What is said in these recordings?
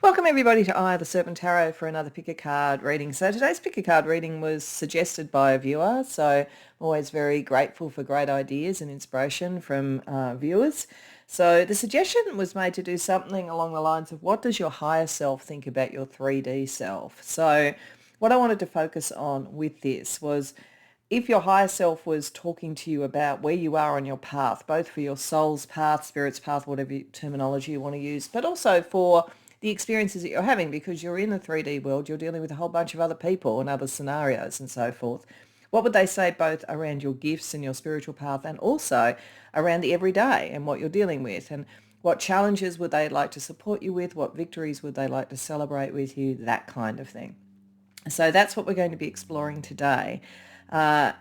Welcome everybody to the Serpent Tarot for another pick a card reading. So today's pick a card reading was suggested by a viewer, so I'm always very grateful for great ideas and inspiration from viewers. So the suggestion was made to do something along the lines of, what does your higher self think about your 3D self? So what I wanted to focus on with this was, if your higher self was talking to you about where you are on your path, both for your soul's path, spirit's path, whatever terminology you want to use, but also for the experiences that you're having, because you're in the 3D world, you're dealing with a whole bunch of other people and other scenarios and so forth. What would they say both around your gifts and your spiritual path, and also around the everyday and what you're dealing with, and what challenges would they like to support you with, what victories would they like to celebrate with you, that kind of thing. So that's what we're going to be exploring today. I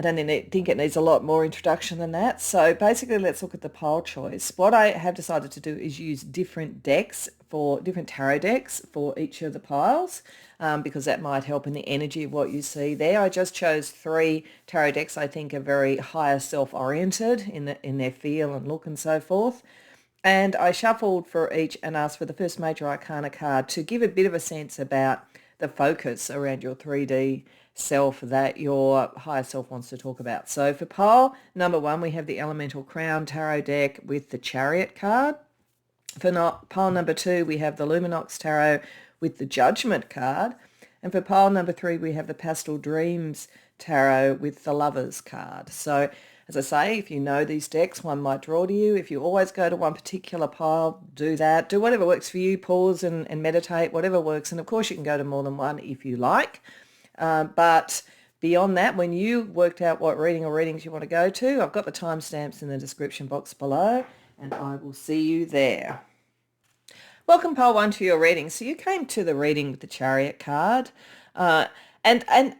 don't think it needs a lot more introduction than that. So basically, let's look at the pile choice. What I have decided to do is use different tarot decks for each of the piles, because that might help in the energy of what you see there. I just chose 3 tarot decks I think are very higher self-oriented in their feel and look and so forth. And I shuffled for each and asked for the first major arcana card to give a bit of a sense about the focus around your 3D self that your higher self wants to talk about. So for pile number 1, we have the Elemental Crown Tarot deck with the Chariot card. For pile number 2, we have the Luminox Tarot with the Judgment card. And for pile number 3, we have the Pastel Dreams Tarot with the Lovers card. So as I say, if you know these decks, one might draw to you. If you always go to one particular pile, do that. Do whatever works for you. Pause and meditate, whatever works. And of course, you can go to more than one if you like. But beyond that, when you worked out what reading or readings you want to go to, I've got the timestamps in the description box below, and I will see you there. Welcome, pile 1, to your reading. So you came to the reading with the Chariot card, and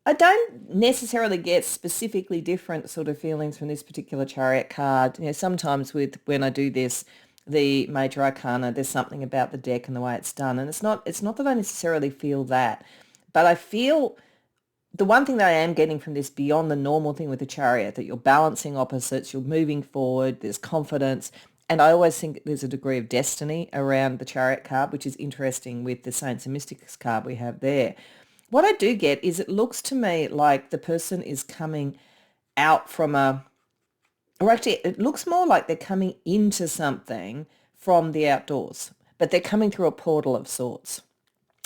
I don't necessarily get specifically different sort of feelings from this particular Chariot card. You know, sometimes when I do this, the major arcana, there's something about the deck and the way it's done, and it's not that I necessarily feel that. But I feel the one thing that I am getting from this, beyond the normal thing with the Chariot, that you're balancing opposites, you're moving forward, there's confidence. And I always think there's a degree of destiny around the Chariot card, which is interesting with the Saints and Mystics card we have there. What I do get is, it looks to me like the person is coming out from or actually it looks more like they're coming into something from the outdoors, but they're coming through a portal of sorts.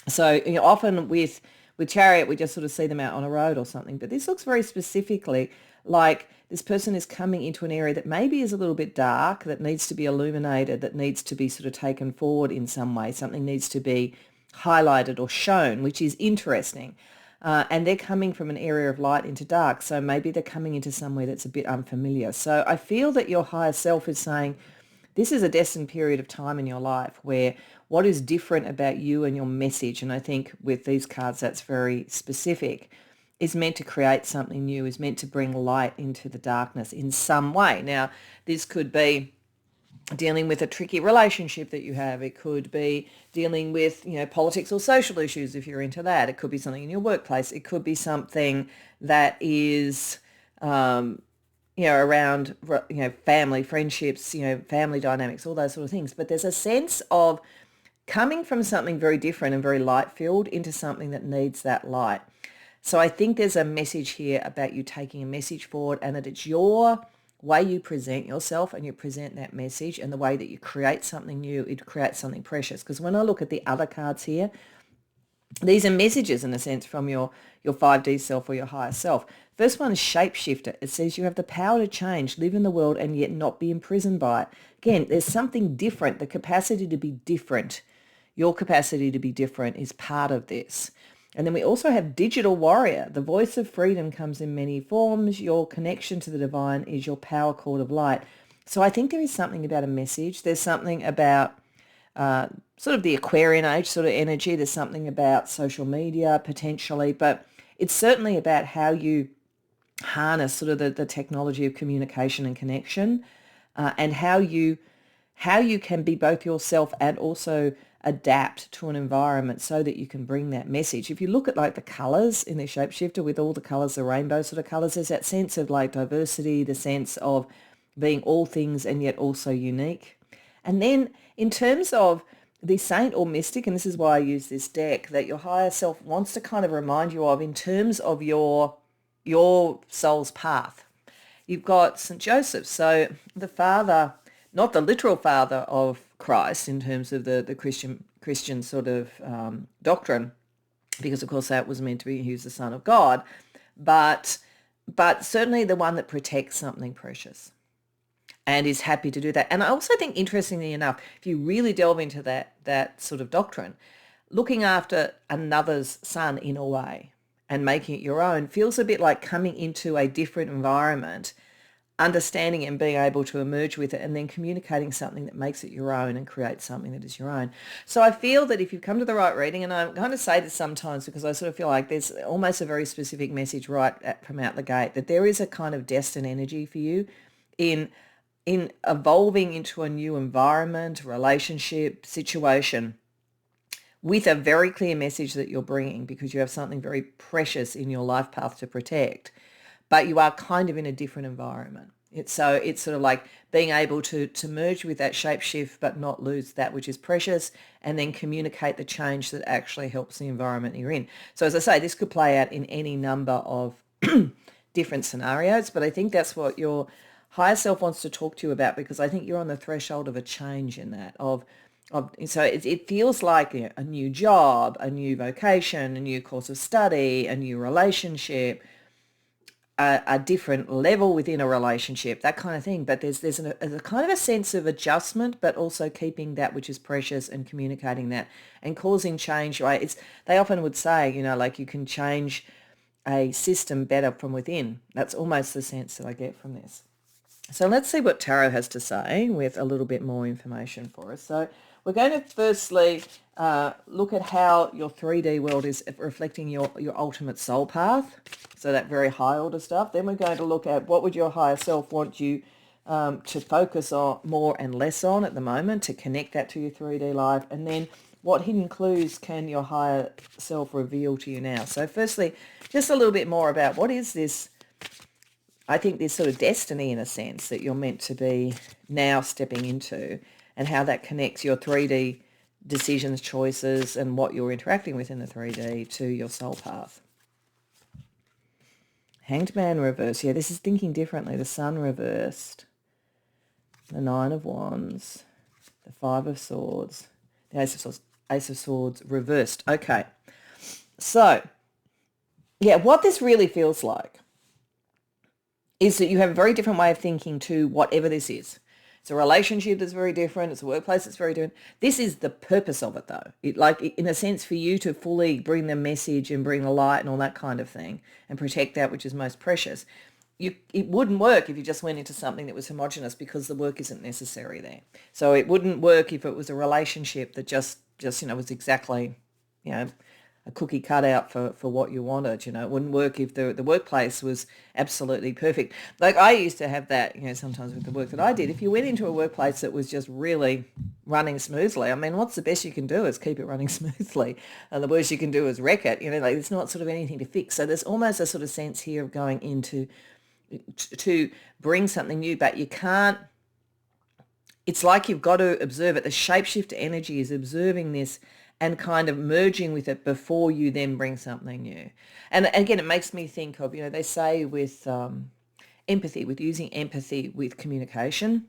So often with Chariot, we just sort of see them out on a road or something. But this looks very specifically like this person is coming into an area that maybe is a little bit dark, that needs to be illuminated, that needs to be sort of taken forward in some way. Something needs to be highlighted or shown, which is interesting. And they're coming from an area of light into dark. So maybe they're coming into somewhere that's a bit unfamiliar. So I feel that your higher self is saying, this is a destined period of time in your life where what is different about you and your message, and I think with these cards that's very specific, is meant to create something new, is meant to bring light into the darkness in some way. Now, this could be dealing with a tricky relationship that you have. It could be dealing with, politics or social issues if you're into that. It could be something in your workplace. It could be something that is around, family, friendships, family dynamics, all those sort of things. But there's a sense of coming from something very different and very light-filled into something that needs that light. So I think there's a message here about you taking a message forward, and that it's your way you present yourself and you present that message, and the way that you create something new, it creates something precious. Because when I look at the other cards here, these are messages in a sense from your 5D self or your higher self. First one is Shapeshifter. It says you have the power to change, live in the world, and yet not be imprisoned by it. Again, there's something different, the capacity to be different. Your capacity to be different is part of this. And then we also have Digital Warrior. The voice of freedom comes in many forms. Your connection to the divine is your power cord of light. So I think there is something about a message. There's something about sort of the Aquarian age sort of energy. There's something about social media potentially, but it's certainly about how you harness sort of the technology of communication and connection, and how you can be both yourself and also adapt to an environment so that you can bring that message. If you look at like the colours in the Shapeshifter, with all the colours, the rainbow sort of colours, there's that sense of like diversity, the sense of being all things and yet also unique. And then in terms of the saint or mystic, and this is why I use this deck, that your higher self wants to kind of remind you of in terms of your soul's path. You've got St. Joseph, so the father, not the literal father of Christ in terms of the Christian sort of doctrine, because of course that was meant to be he was the Son of God, but certainly the one that protects something precious and is happy to do that. And I also think, interestingly enough, if you really delve into that sort of doctrine, looking after another's son in a way and making it your own feels a bit like coming into a different environment, understanding it and being able to emerge with it, and then communicating something that makes it your own and creates something that is your own. So I feel that if you've come to the right reading, and I kind of say this sometimes because I sort of feel like there's almost a very specific message from out the gate, that there is a kind of destined energy for you in evolving into a new environment, relationship, situation, with a very clear message that you're bringing, because you have something very precious in your life path to protect, but you are kind of in a different environment. It's sort of like being able to merge with that shape shift, but not lose that which is precious, and then communicate the change that actually helps the environment you're in. So as I say, this could play out in any number of different scenarios, but I think that's what your higher self wants to talk to you about, because I think you're on the threshold of a change in that, so it feels like a new job, a new vocation, a new course of study, a new relationship, a different level within a relationship, that kind of thing. But there's a kind of a sense of adjustment, but also keeping that which is precious and communicating that and causing change. Right? They often would say, like you can change a system better from within. That's almost the sense that I get from this. So let's see what Tarot has to say with a little bit more information for us. So we're going to firstly look at how your 3D world is reflecting your ultimate soul path, so that very high order stuff. Then we're going to look at what would your higher self want you to focus on more and less on at the moment to connect that to your 3D life, and then what hidden clues can your higher self reveal to you now. So firstly, just a little bit more about what is this, I think this sort of destiny in a sense that you're meant to be now stepping into, and how that connects your 3D decisions, choices, and what you're interacting with in the 3D to your soul path. Hanged Man reversed. Yeah, this is thinking differently. The Sun reversed. The Nine of Wands. The Five of Swords. The Ace of Swords. Ace of Swords reversed. Okay. So, yeah, what this really feels like is that you have a very different way of thinking to whatever this is. It's a relationship that's very different. It's a workplace that's very different. This is the purpose of it, though. In a sense, for you to fully bring the message and bring the light and all that kind of thing and protect that which is most precious. It wouldn't work if you just went into something that was homogenous, because the work isn't necessary there. So it wouldn't work if it was a relationship that just was exactly, a cookie cut out for what you wanted. It wouldn't work if the workplace was absolutely perfect. Like I used to have that, sometimes with the work that I did. If you went into a workplace that was just really running smoothly, I mean, what's the best you can do is keep it running smoothly. And the worst you can do is wreck it. There's not sort of anything to fix. So there's almost a sort of sense here of going into to bring something new, but you can't. It's like you've got to observe it. The shapeshifter energy is observing this and kind of merging with it before you then bring something new. And again, it makes me think of, they say with empathy, with using empathy with communication,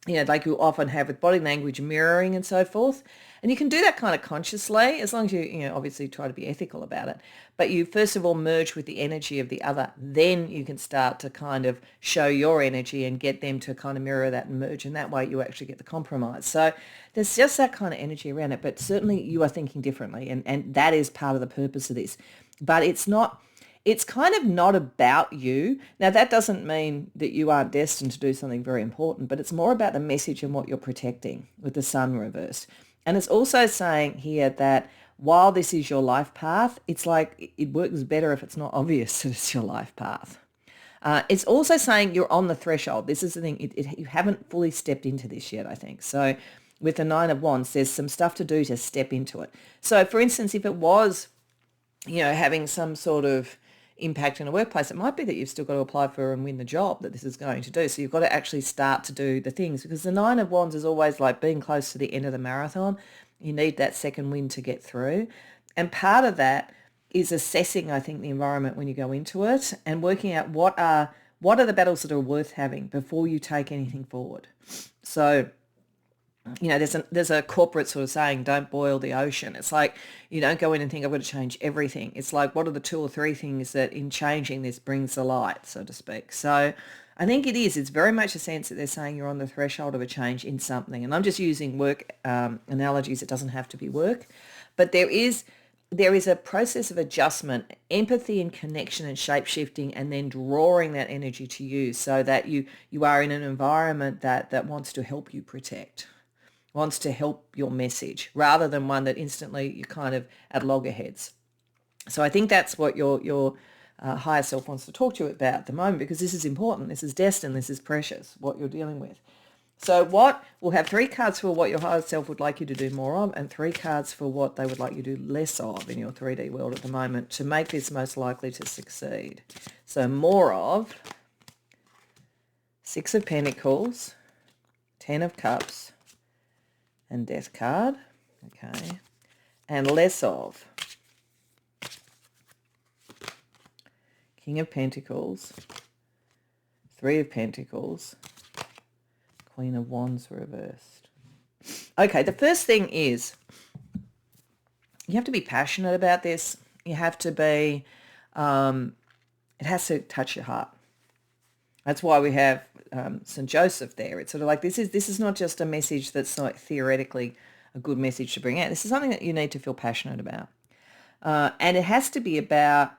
like you often have with body language, mirroring and so forth. And you can do that kind of consciously, as long as you obviously try to be ethical about it. But you first of all merge with the energy of the other. Then you can start to kind of show your energy and get them to kind of mirror that and merge. And that way you actually get the compromise. So there's just that kind of energy around it. But certainly you are thinking differently. And that is part of the purpose of this. But it's kind of not about you. Now, that doesn't mean that you aren't destined to do something very important, but it's more about the message and what you're protecting with the Sun reversed. And it's also saying here that while this is your life path, it's like it works better if it's not obvious that it's your life path. It's also saying you're on the threshold. This is the thing. You haven't fully stepped into this yet, I think. So with the Nine of Wands, there's some stuff to do to step into it. So, for instance, if it was, having some sort of impact in a workplace, it might be that you've still got to apply for and win the job that this is going to do. So you've got to actually start to do the things, because the Nine of Wands is always like being close to the end of the marathon. You need that second wind to get through. And part of that is assessing, I think, the environment when you go into it and working out what are the battles that are worth having before you take anything forward. So, you know, there's a corporate sort of saying, don't boil the ocean. It's like you don't go in and think, I've got to change everything. It's like, what are the 2 or 3 things that in changing this brings the light, so to speak. So I think it's very much a sense that they're saying you're on the threshold of a change in something. And I'm just using work analogies. It doesn't have to be work. But there is a process of adjustment, empathy and connection and shape-shifting, and then drawing that energy to you so that you are in an environment that wants to help you protect, wants to help your message, rather than one that instantly you're kind of at loggerheads. So I think that's what your higher self wants to talk to you about at the moment, because this is important, this is destined, this is precious, what you're dealing with. So we'll have 3 cards for what your higher self would like you to do more of, and 3 cards for what they would like you to do less of in your 3D world at the moment to make this most likely to succeed. So more of 6 of Pentacles, 10 of Cups, and Death card. Okay. And less of King of Pentacles, 3 of Pentacles, Queen of Wands reversed. Okay, the first thing is you have to be passionate about this. You have to be, it has to touch your heart. That's why we have St. Joseph there. It's sort of like this is not just a message that's like theoretically a good message to bring out. This is something that you need to feel passionate about. And it has to be about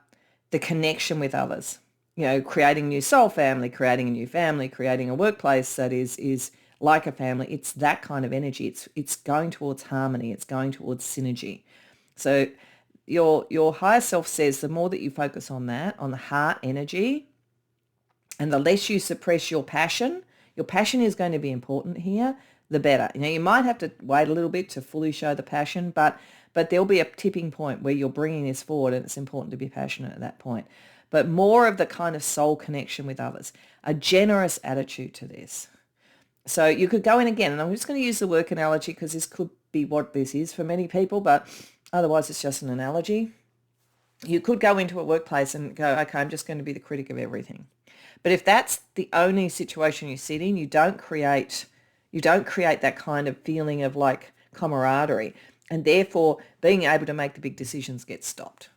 the connection with others. You know, creating a new soul family, creating a new family, creating a workplace that is like a family. It's that kind of energy. It's going towards harmony. It's going towards synergy. So your higher self says the more that you focus on that, on the heart energy, and the less you suppress your passion is going to be important here, the better. You know, you might have to wait a little bit to fully show the passion, but there'll be a tipping point where you're bringing this forward, and it's important to be passionate at that point. But more of the kind of soul connection with others, a generous attitude to this. So you could go in again, and I'm just going to use the work analogy because this could be what this is for many people, but otherwise it's just an analogy. You could go into a workplace and go, okay, I'm just going to be the critic of everything. But if that's the only situation you sit in, you don't create that kind of feeling of like camaraderie, and therefore being able to make the big decisions gets stopped.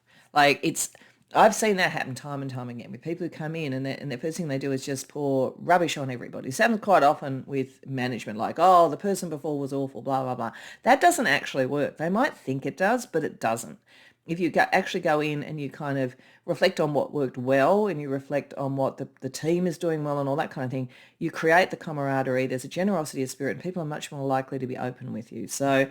I've seen that happen time and time again with people who come in and the first thing they do is just pour rubbish on everybody. It happens quite often with management, like, oh, the person before was awful, blah, blah, blah. That doesn't actually work. They might think it does, but it doesn't. If you actually go in and you kind of reflect on what worked well and you reflect on what the team is doing well and all that kind of thing, you create the camaraderie. There's a generosity of spirit, and people are much more likely to be open with you. So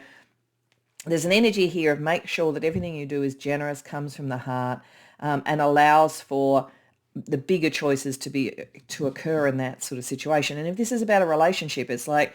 there's an energy here of make sure that everything you do is generous, comes from the heart, and allows for the bigger choices to occur in that sort of situation. And if this is about a relationship, it's like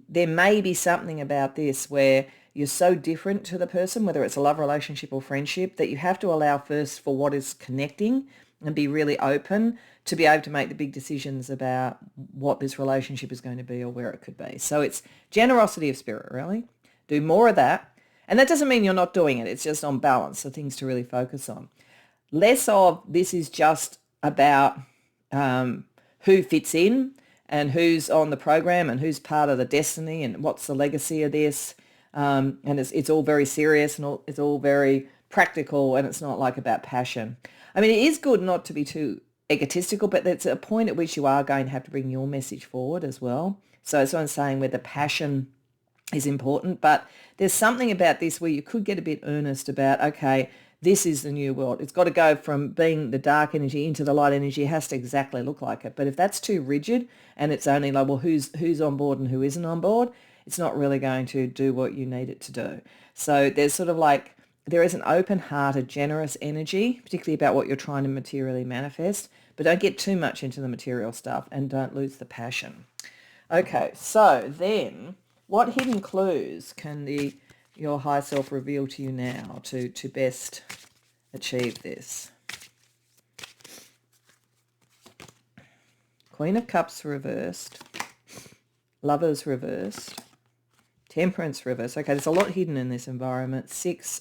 there may be something about this where you're so different to the person, whether it's a love relationship or friendship, that you have to allow first for what is connecting and be really open to be able to make the big decisions about what this relationship is going to be or where it could be. So it's generosity of spirit, really. Do more of that. And that doesn't mean you're not doing it. It's just on balance, so things to really focus on. Less of this is just about who fits in and who's on the program and who's part of the destiny and what's the legacy of this. And it's all very serious and it's all very practical, and it's not like about passion. I mean, it is good not to be too egotistical, but there's a point at which you are going to have to bring your message forward as well. So that's what I'm saying, where the passion is important, but there's something about this where you could get a bit earnest about, okay, this is the new world. It's got to go from being the dark energy into the light energy. It has to exactly look like it. But if that's too rigid and it's only like, well, who's on board and who isn't on board, it's not really going to do what you need it to do. So there's sort of like, there is an open-hearted, generous energy, particularly about what you're trying to materially manifest, but don't get too much into the material stuff and don't lose the passion. Okay, so then what hidden clues can your higher self reveal to you now to best achieve this? Queen of Cups reversed, Lovers reversed, Temperance reverse. Okay, there's a lot hidden in this environment.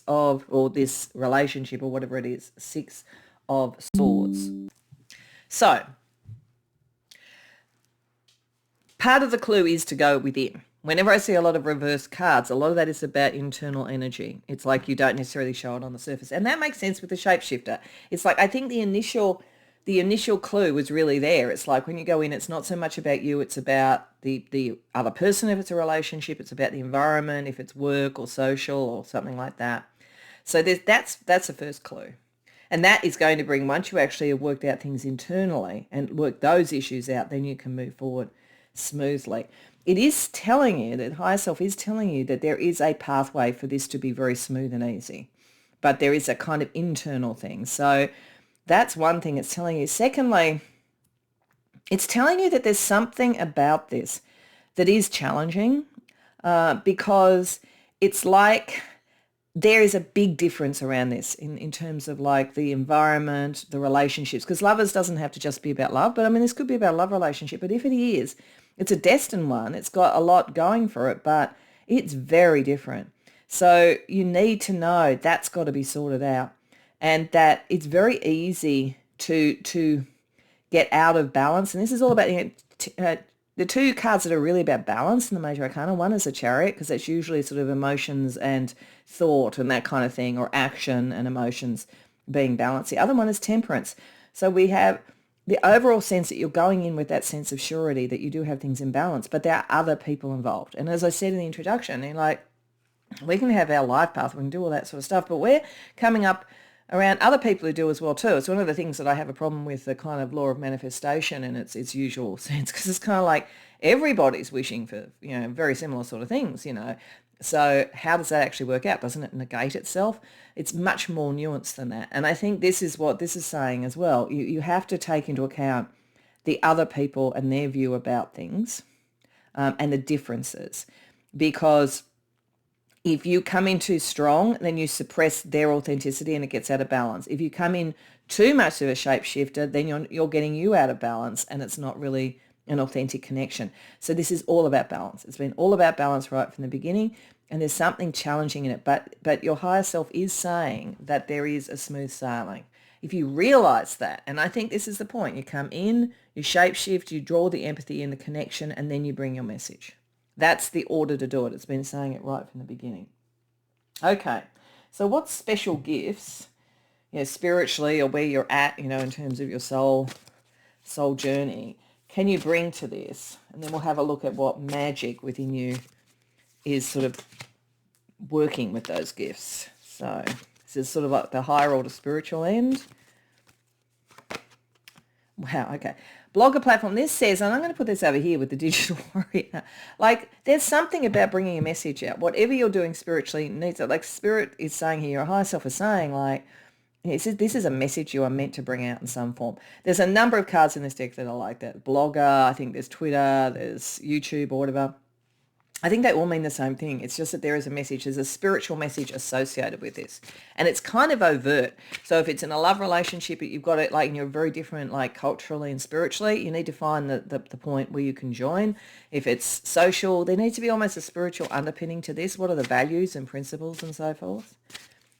Or this relationship or whatever it is, 6 of Swords. So, part of the clue is to go within. Whenever I see a lot of reverse cards, a lot of that is about internal energy. It's like you don't necessarily show it on the surface. And that makes sense with the shapeshifter. It's like, I think the initial clue was really there. It's like when you go in, it's not so much about you, it's about the other person if it's a relationship, it's about the environment, if it's work or social or something like that. So that's the first clue. And that is going to bring, once you actually have worked out things internally and work those issues out, then you can move forward smoothly. It is telling you, that higher self is telling you that there is a pathway for this to be very smooth and easy. But there is a kind of internal thing. So that's one thing it's telling you. Secondly, it's telling you that there's something about this that is challenging because it's like there is a big difference around this in terms of like the environment, the relationships, because lovers doesn't have to just be about love, but I mean, this could be about a love relationship, but if it is, it's a destined one. It's got a lot going for it, but it's very different. So you need to know that's got to be sorted out. And that it's very easy to get out of balance. And this is all about, the two cards that are really about balance in the Major Arcana. One is a Chariot, because that's usually sort of emotions and thought and that kind of thing, or action and emotions being balanced. The other one is Temperance. So we have the overall sense that you're going in with that sense of surety that you do have things in balance, but there are other people involved. And as I said in the introduction, we can have our life path, we can do all that sort of stuff, but we're coming up around other people who do as well too. It's one of the things that I have a problem with, the kind of law of manifestation in its usual sense, because it's kind of like everybody's wishing for, very similar sort of things, So how does that actually work out? Doesn't it negate itself? It's much more nuanced than that. And I think this is what this is saying as well. You have to take into account the other people and their view about things and the differences, because if you come in too strong, then you suppress their authenticity and it gets out of balance. If you come in too much of a shapeshifter, then you're getting you out of balance and it's not really an authentic connection. So this is all about balance. It's been all about balance right from the beginning, and there's something challenging in it. But your higher self is saying that there is a smooth sailing. If you realize that, and I think this is the point, you come in, you shapeshift, you draw the empathy and the connection, and then you bring your message. That's the order to do it. It's been saying it right from the beginning. Okay, so what special gifts, spiritually, or where you're at, in terms of your soul journey, can you bring to this? And then we'll have a look at what magic within you is sort of working with those gifts. So this is sort of like the higher order spiritual end. Wow, okay. Blogger platform, this says, and I'm going to put this over here with the digital warrior, there's something about bringing a message out. Whatever you're doing spiritually needs it. Like Spirit is saying here, your higher self is saying, it says this is a message you are meant to bring out in some form. There's a number of cards in this deck that are like that. Blogger, I think there's Twitter, there's YouTube or whatever. I think they all mean the same thing. It's just that there is a message. There's a spiritual message associated with this. And it's kind of overt. So if it's in a love relationship, you've got it and you're very different culturally and spiritually, you need to find the point where you can join. If it's social, there needs to be almost a spiritual underpinning to this. What are the values and principles and so forth?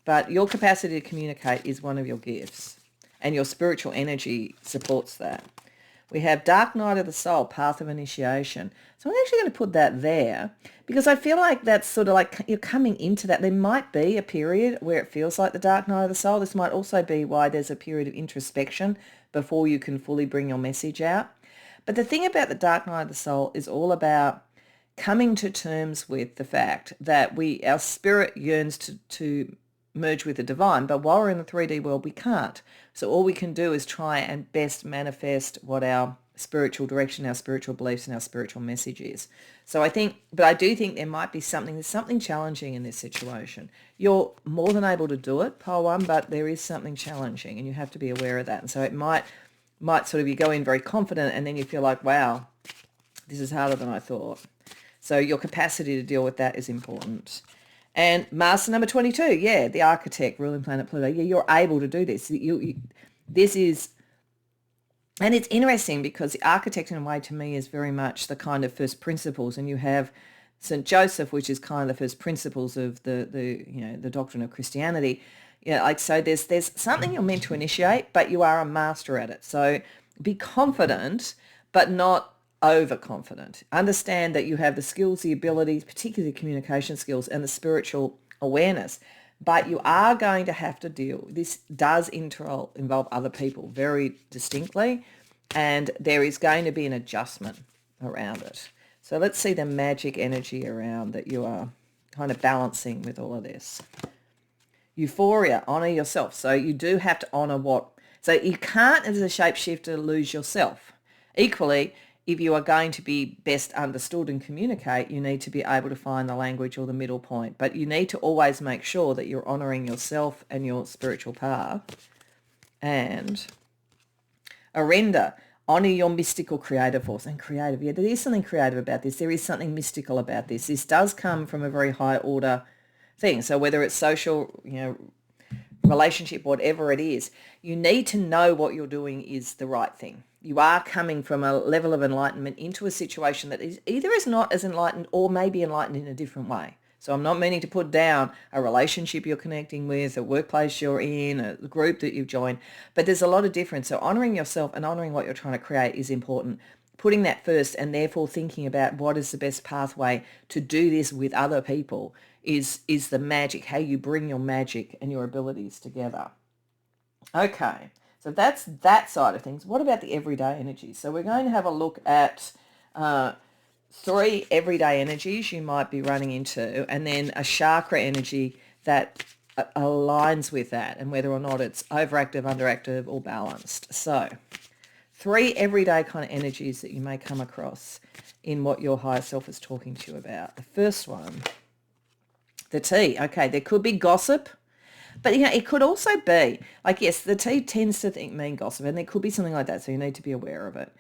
But your capacity to communicate is one of your gifts. And your spiritual energy supports that. We have Dark Night of the Soul, Path of Initiation. So I'm actually going to put that there because I feel like that's sort of like you're coming into that. There might be a period where it feels like the Dark Night of the Soul. This might also be why there's a period of introspection before you can fully bring your message out. But the thing about the Dark Night of the Soul is all about coming to terms with the fact that our spirit yearns to merge with the divine, but while we're in the 3D world, we can't. So all we can do is try and best manifest what our spiritual direction, our spiritual beliefs, and our spiritual message is. So I do think there might be there's something challenging in this situation. You're more than able to do it, Pile 1, but there is something challenging, and you have to be aware of that. And so it might sort of, you go in very confident, and then you feel like, wow, this is harder than I thought. So your capacity to deal with that is important. And Master number 22, the architect, ruling planet Pluto. You're able to do this. This is, and it's interesting because the architect in a way to me is very much the kind of first principles, and you have St. Joseph, which is kind of the first principles of the doctrine of Christianity. Yeah, like, so there's something you're meant to initiate, but you are a master at it. So be confident, but not overconfident. Understand that you have the skills, the abilities, particularly communication skills and the spiritual awareness. But you are going to have to deal. This does involve other people very distinctly, and there is going to be an adjustment around it. So let's see the magic energy around that you are kind of balancing with all of this. Euphoria, honor yourself. So you do have to honor so you can't, as a shapeshifter, lose yourself. Equally, if you are going to be best understood and communicate, you need to be able to find the language or the middle point. But you need to always make sure that you're honoring yourself and your spiritual path. And Arenda, honor your mystical creative force. And creative, yeah, there is something creative about this. There is something mystical about this. This does come from a very high order thing. So whether it's social, relationship, whatever it is, you need to know what you're doing is the right thing. You are coming from a level of enlightenment into a situation that is not as enlightened or maybe enlightened in a different way. So I'm not meaning to put down a relationship you're connecting with, a workplace you're in, a group that you've joined, but there's a lot of difference. So honoring yourself and honoring what you're trying to create is important. Putting that first and therefore thinking about what is the best pathway to do this with other people is the magic, how you bring your magic and your abilities together. Okay, so that's that side of things. What about the everyday energies? So we're going to have a look at 3 everyday energies you might be running into, and then a chakra energy that aligns with that, and whether or not it's overactive, underactive, or balanced. So 3 everyday kind of energies that you may come across in what your higher self is talking to you about. The first one, the T. Okay, there could be gossip, but it could also be, like, yes, the T tends to mean gossip, and there could be something like that, so you need to be aware of it.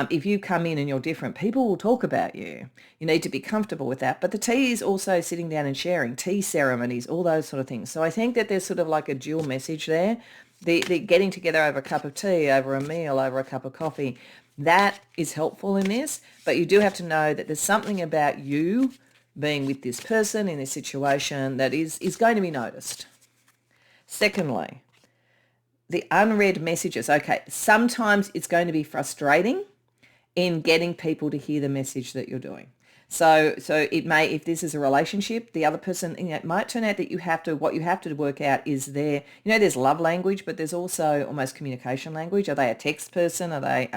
If you come in and you're different, people will talk about you. You need to be comfortable with that. But the T is also sitting down and sharing, tea ceremonies, all those sort of things. So I think that there's sort of like a dual message there. The getting together over a cup of tea, over a meal, over a cup of coffee, that is helpful in this. But you do have to know that there's something about you being with this person in this situation that is going to be noticed. Secondly, the unread messages. Okay, sometimes it's going to be frustrating in getting people to hear the message that you're doing. So it may, if this is a relationship, the other person, it might turn out that what you have to work out is there's love language, but there's also almost communication language. Are they a text person? Are they,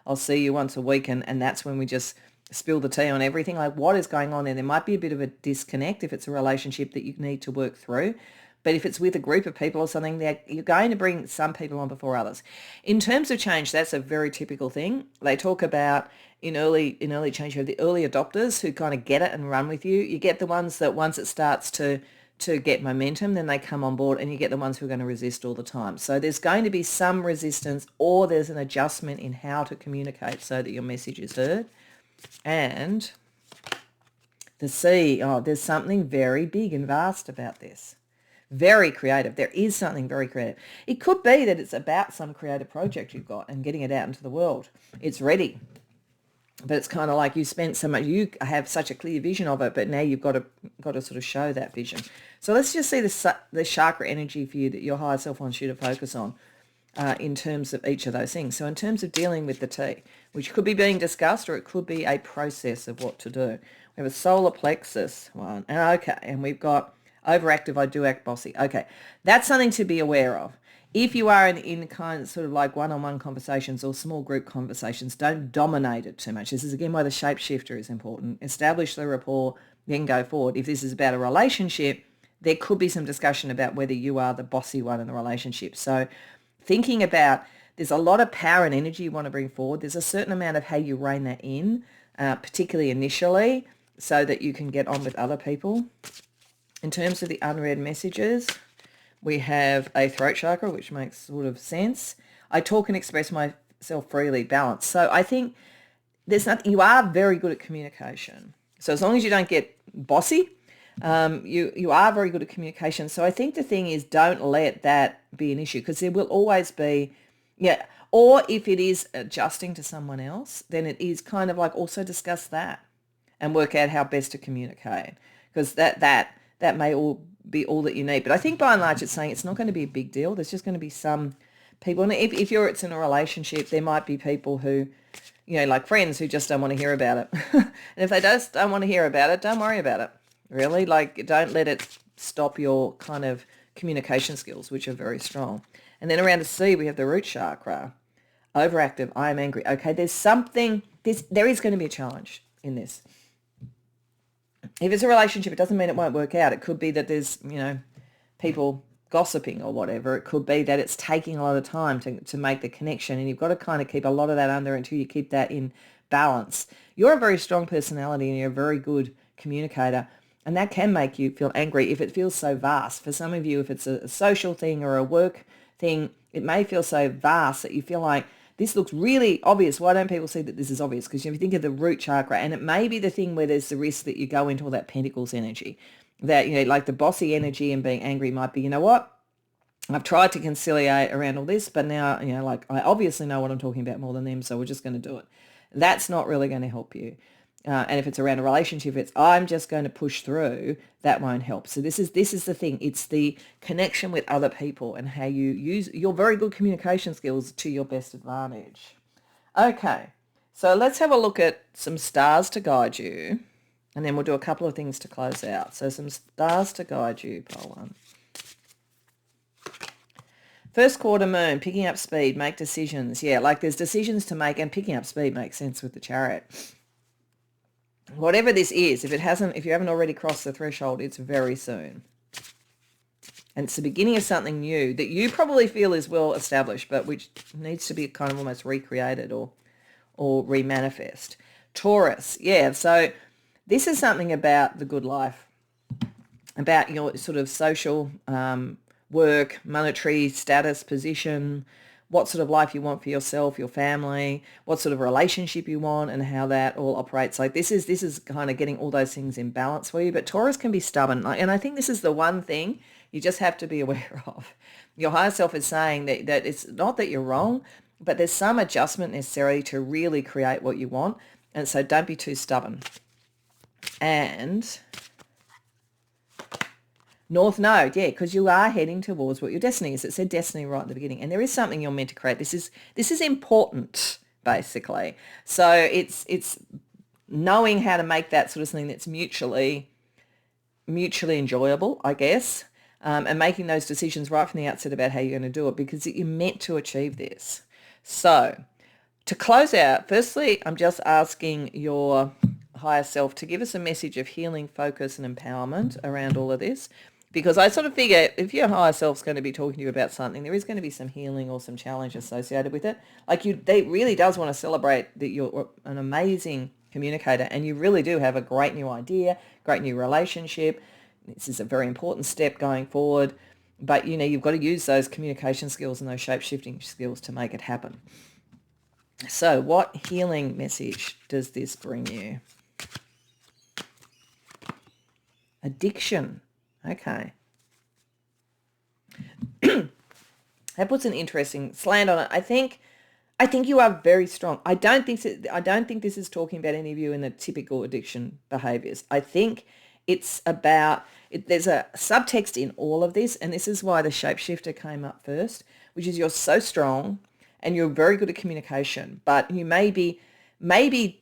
I'll see you once a week and that's when we just spill the tea on everything? Like, what is going on there? There might be a bit of a disconnect if it's a relationship that you need to work through. But if it's with a group of people or something, you're going to bring some people on before others. In terms of change, that's a very typical thing. They talk about in early change, you have the early adopters who kind of get it and run with you. You get the ones that once it starts to get momentum, then they come on board, and you get the ones who are going to resist all the time. So there's going to be some resistance, or there's an adjustment in how to communicate so that your message is heard. And the C, there's something very big and vast about this. Very creative. There is something very creative. It could be that it's about some creative project you've got and getting it out into the world. It's ready. But it's kind of like you spent so much, you have such a clear vision of it, but now you've got to sort of show that vision. So let's just see the chakra energy for you that your higher self wants you to focus on in terms of each of those things. So in terms of dealing with the T, which could be being discussed or it could be a process of what to do. We have a solar plexus one. And we've got overactive, I do act bossy. Okay, that's something to be aware of. If you are in kind of sort of like one-on-one conversations or small group conversations, don't dominate it too much. This is again why the shapeshifter is important. Establish the rapport, then go forward. If this is about a relationship, there could be some discussion about whether you are the bossy one in the relationship. So thinking about, there's a lot of power and energy you want to bring forward. There's a certain amount of how you rein that in, particularly initially, so that you can get on with other people. In terms of the unread messages, we have a throat chakra, which makes sort of sense. I talk and express myself freely, balance. So I think there's nothing, you are very good at communication. So as long as you don't get bossy, you are very good at communication. So I think the thing is, don't let that be an issue, because there will always be, or if it is adjusting to someone else, then it is kind of like also discuss that. and work out how best to communicate, because that may all be all that you need. But I think by and large it's saying it's not going to be a big deal. There's just going to be some people, and if it's in a relationship, there might be people who, like friends who just don't want to hear about it. And if they just don't want to hear about it, don't worry about it. Really, don't let it stop your kind of communication skills, which are very strong. And then around the C, we have the root chakra. Overactive, I am angry. Okay, there is going to be a challenge in this. If it's a relationship, it doesn't mean it won't work out. It could be that there's, people gossiping or whatever. It could be that it's taking a lot of time to make the connection, and you've got to kind of keep a lot of that under until you keep that in balance. You're a very strong personality and you're a very good communicator, and that can make you feel angry if it feels so vast. For some of you, if it's a social thing or a work thing, it may feel so vast that you feel like, this looks really obvious. Why don't people see that this is obvious? Because if you think of the root chakra, and it may be the thing where there's the risk that you go into all that pentacles energy, that, like the bossy energy and being angry might be, you know what? I've tried to conciliate around all this, but now, I obviously know what I'm talking about more than them, so we're just going to do it. That's not really going to help you. And if it's around a relationship, it's I'm just going to push through, that won't help. So this is the thing. It's the connection with other people and how you use your very good communication skills to your best advantage. Okay, so let's have a look at some stars to guide you, and then we'll do a couple of things to close out. So some stars to guide you, pile one. First quarter moon, picking up speed, make decisions. Yeah, there's decisions to make, and picking up speed makes sense with the Chariot. Whatever this is, if you haven't already crossed the threshold, it's very soon. And it's the beginning of something new that you probably feel is well established, but which needs to be kind of almost recreated or remanifest. Taurus, yeah, so this is something about the good life, about your sort of social work, monetary status, position, what sort of life you want for yourself, your family, what sort of relationship you want, and how that all operates. This is kind of getting all those things in balance for you. But Taurus can be stubborn, and I think this is the one thing you just have to be aware of. Your higher self is saying that it's not that you're wrong, but there's some adjustment necessary to really create what you want, and so don't be too stubborn. And North Node, yeah, because you are heading towards what your destiny is. It said destiny right at the beginning, and there is something you're meant to create. This is important, basically. So it's knowing how to make that sort of thing that's mutually enjoyable, I guess, and making those decisions right from the outset about how you're going to do it, because you're meant to achieve this. So to close out, firstly, I'm just asking your higher self to give us a message of healing, focus, and empowerment around all of this. Because I sort of figure if your higher self's going to be talking to you about something, there is going to be some healing or some challenge associated with it. They really does want to celebrate that you're an amazing communicator, and you really do have a great new idea, great new relationship. This is a very important step going forward. But, you've got to use those communication skills and those shape-shifting skills to make it happen. So what healing message does this bring you? Addiction. Okay. That puts an interesting slant on it. I think you are very strong. I don't think this is talking about any of you in the typical addiction behaviors. I think it's about there's a subtext in all of this, and this is why the shapeshifter came up first, which is you're so strong and you're very good at communication, but you maybe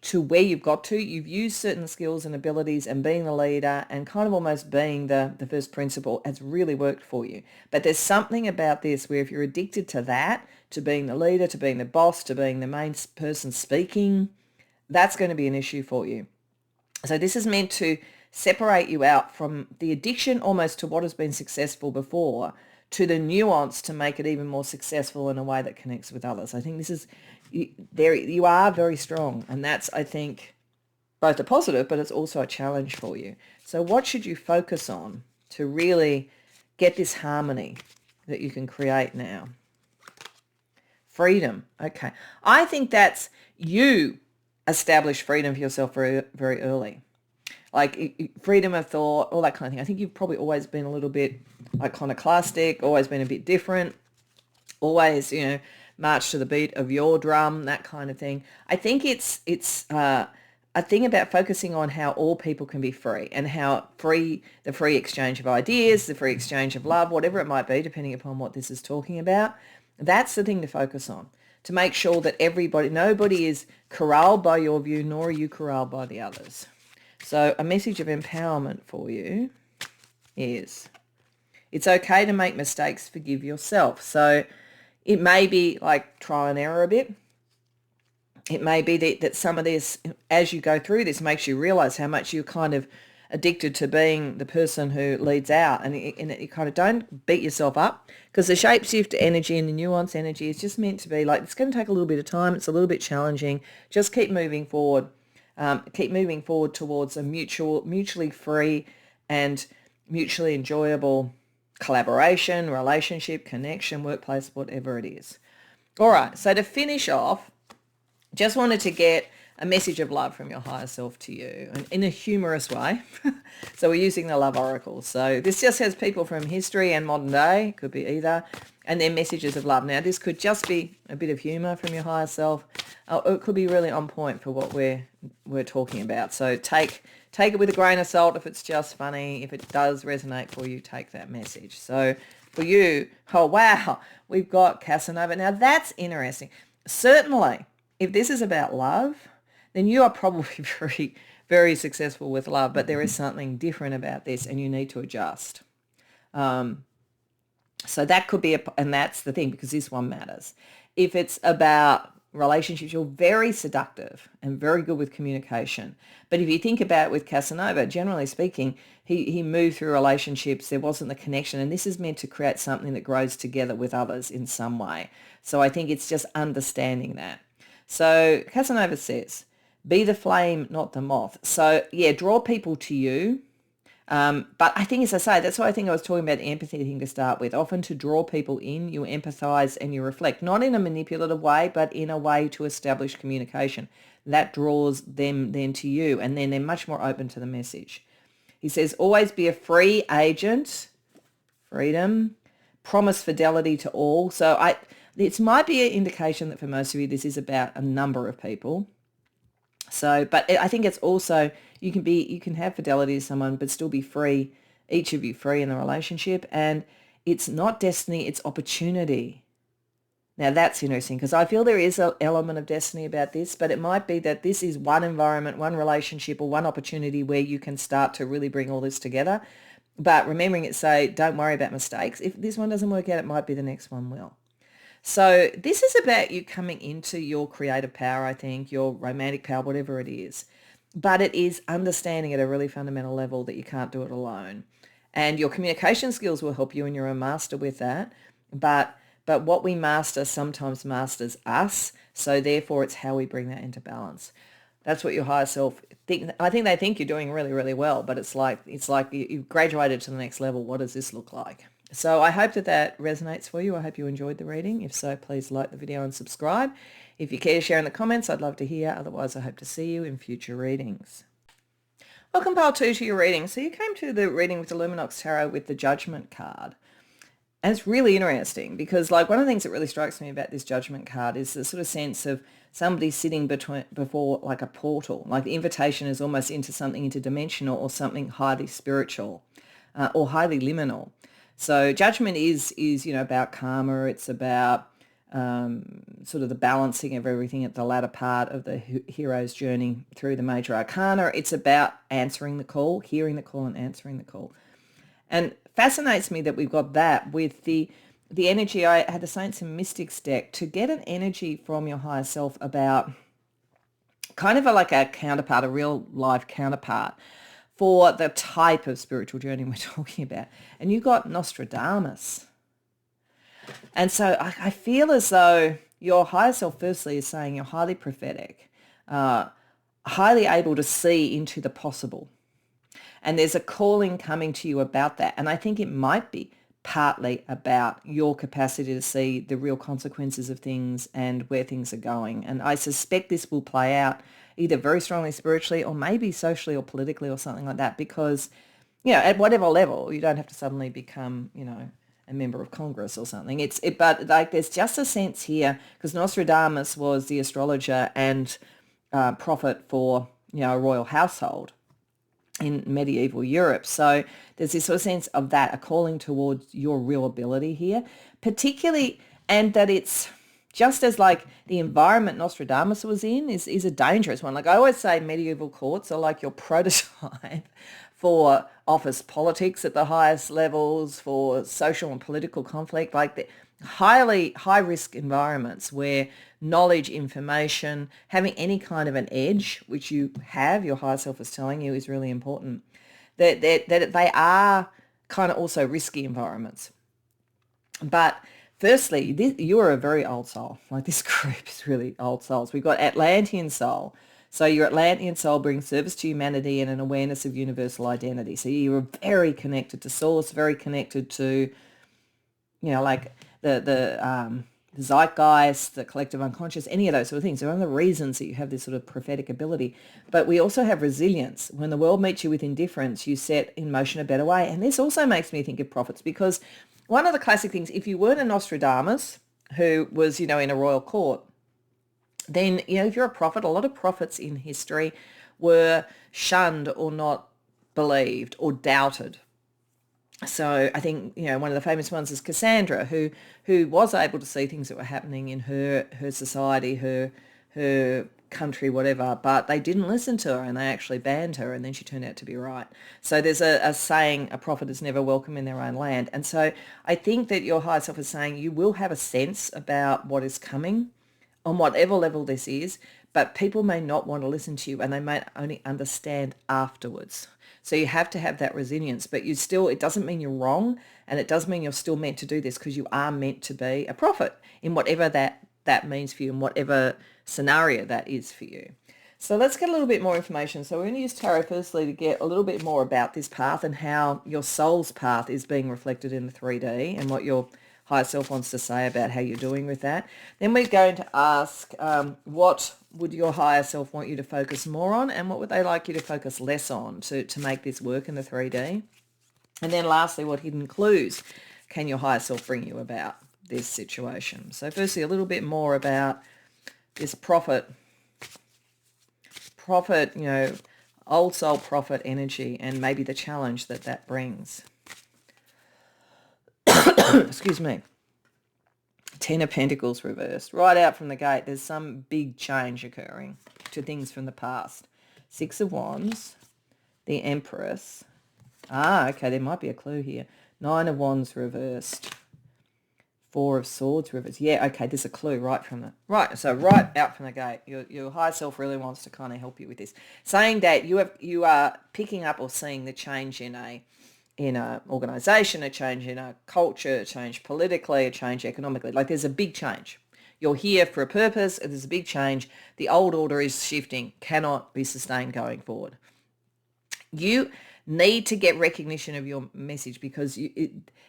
to where you've got to, you've used certain skills and abilities, and being the leader and kind of almost being the first principal has really worked for you. But there's something about this where if you're addicted to that, to being the leader, to being the boss, to being the main person speaking, that's going to be an issue for you. So this is meant to separate you out from the addiction almost to what has been successful before, to the nuance to make it even more successful in a way that connects with others. I think this is, you are very strong, and that's, I think, both a positive, but it's also a challenge for you. So what should you focus on to really get this harmony that you can create now? Freedom. Okay. I think that's you establish freedom for yourself very, very early. Freedom of thought, all that kind of thing. I think you've probably always been a little bit iconoclastic, always been a bit different, always, march to the beat of your drum, that kind of thing. I think it's a thing about focusing on how all people can be free and how the free exchange of ideas, the free exchange of love, whatever it might be, depending upon what this is talking about. That's the thing to focus on, to make sure that nobody is corralled by your view, nor are you corralled by the others. So a message of empowerment for you is it's okay to make mistakes, forgive yourself. So it may be like trial and error a bit. It may be that some of this, as you go through this, makes you realize how much you're kind of addicted to being the person who leads out, and you kind of don't beat yourself up, because the shapeshift energy and the nuance energy is just meant to be like, it's going to take a little bit of time. It's a little bit challenging. Just keep moving forward. Keep moving forward towards a mutually free and mutually enjoyable collaboration, relationship, connection, workplace, whatever it is. All right. So to finish off, just wanted to get a message of love from your higher self to you, and in a humorous way. So we're using the love oracle. So this just has people from history and modern day, could be either, and then messages of love. Now this could just be a bit of humor from your higher self. It could be really on point for what we're talking about. So take it with a grain of salt if it's just funny. If it does resonate for you, take that message. So for you, oh wow, we've got Casanova. Now that's interesting. Certainly, if this is about love, then you are probably very, very successful with love, but there is something different about this and you need to adjust. So that could be, and that's the thing, because this one matters. If it's about relationships, you're very seductive and very good with communication. But if you think about it with Casanova, generally speaking, he moved through relationships, there wasn't the connection, and this is meant to create something that grows together with others in some way. So I think it's just understanding that. So Casanova says, be the flame, not the moth. So yeah, draw people to you. But I think, as I say, that's why I think I was talking about the empathy thing to start with. Often to draw people in, you empathize and you reflect, not in a manipulative way, but in a way to establish communication. That draws them then to you, and then they're much more open to the message. He says, always be a free agent, freedom, promise fidelity to all. So it might be an indication that for most of you, this is about a number of people. So, but I think it's also, you can have fidelity to someone, but still be free, each of you free in the relationship. And it's not destiny, it's opportunity. Now that's interesting, because I feel there is an element of destiny about this, but it might be that this is one environment, one relationship, or one opportunity where you can start to really bring all this together. But remembering it, say, don't worry about mistakes. If this one doesn't work out, it might be the next one will. So this is about you coming into your creative power, I think, your romantic power, whatever it is. But it is understanding at a really fundamental level that you can't do it alone. And your communication skills will help you, and you're a master with that. But what we master sometimes masters us. So therefore, it's how we bring that into balance. That's what your higher self think. I think they think you're doing really, really well, but it's like you've graduated to the next level. What does this look like? So I hope that resonates for you. I hope you enjoyed the reading. If so, please like the video and subscribe. If you care to share in the comments, I'd love to hear. Otherwise, I hope to see you in future readings. Welcome, Pile 2, to your reading. So you came to the reading with the Luminox Tarot with the Judgment card. And it's really interesting because, like, one of the things that really strikes me about this Judgment card is the sort of sense of somebody sitting before like a portal. Like the invitation is almost into something interdimensional or something highly spiritual or highly liminal. So Judgment is about karma. It's about sort of the balancing of everything at the latter part of the hero's journey through the major arcana. It's about answering the call, hearing the call and answering the call. And fascinates me that we've got that with the energy. I had the Saints and Mystics deck to get an energy from your higher self about kind of like a counterpart, a real life counterpart for the type of spiritual journey we're talking about. And you got Nostradamus. And so I feel as though your higher self firstly is saying you're highly prophetic, highly able to see into the possible. And there's a calling coming to you about that. And I think it might be partly about your capacity to see the real consequences of things and where things are going. And I suspect this will play out either very strongly spiritually or maybe socially or politically or something like that, because, at whatever level, you don't have to suddenly become, a member of Congress or something. But like there's just a sense here, because Nostradamus was the astrologer and prophet for a royal household in medieval Europe. So there's this sort of sense of that, a calling towards your real ability here, particularly, and that it's just as like the environment Nostradamus was in is a dangerous one. Like I always say, medieval courts are like your prototype for office politics at the highest levels, for social and political conflict, like the highly high risk environments where knowledge, information, having any kind of an edge, which you have, your higher self is telling you is really important, that they are kind of also risky environments. But firstly, you are a very old soul. Like this group is really old souls. We've got Atlantean soul. So your Atlantean soul brings service to humanity and an awareness of universal identity. So you are very connected to source, very connected to, like the zeitgeist, the collective unconscious, any of those sort of things. They're one of the reasons that you have this sort of prophetic ability. But we also have resilience. When the world meets you with indifference, you set in motion a better way. And this also makes me think of prophets, because one of the classic things, if you weren't a Nostradamus who was, in a royal court, then, if you're a prophet, a lot of prophets in history were shunned or not believed or doubted. So I think, one of the famous ones is Cassandra, who was able to see things that were happening in her society, her country, whatever, but they didn't listen to her and they actually banned her, and then she turned out to be right. So there's a saying, a prophet is never welcome in their own land. And so I think that your higher self is saying you will have a sense about what is coming on whatever level this is, but people may not want to listen to you and they may only understand afterwards. So you have to have that resilience, but it doesn't mean you're wrong, and it does mean you're still meant to do this, because you are meant to be a prophet in whatever that means for you, and whatever scenario that is for you. So let's get a little bit more information. So we're going to use tarot firstly to get a little bit more about this path and how your soul's path is being reflected in the 3D, and what your higher self wants to say about how you're doing with that. Then we're going to ask what would your higher self want you to focus more on, and what would they like you to focus less on to make this work in the 3D. And then lastly, what hidden clues can your higher self bring you about this situation. So firstly, a little bit more about this prophet, old soul prophet energy, and maybe the challenge that brings. Excuse me. 10 of Pentacles reversed. Right out from the gate, there's some big change occurring to things from the past. 6 of Wands, the Empress. Okay, there might be a clue here. 9 of Wands reversed. 4 of Swords reversed. Yeah, okay, there's a clue right out from the gate. Your higher self really wants to kind of help you with this. Saying that you are picking up or seeing the change in a organisation, a change in a culture, a change politically, a change economically. Like there's a big change. You're here for a purpose. There's a big change. The old order is shifting, cannot be sustained going forward. You need to get recognition of your message, because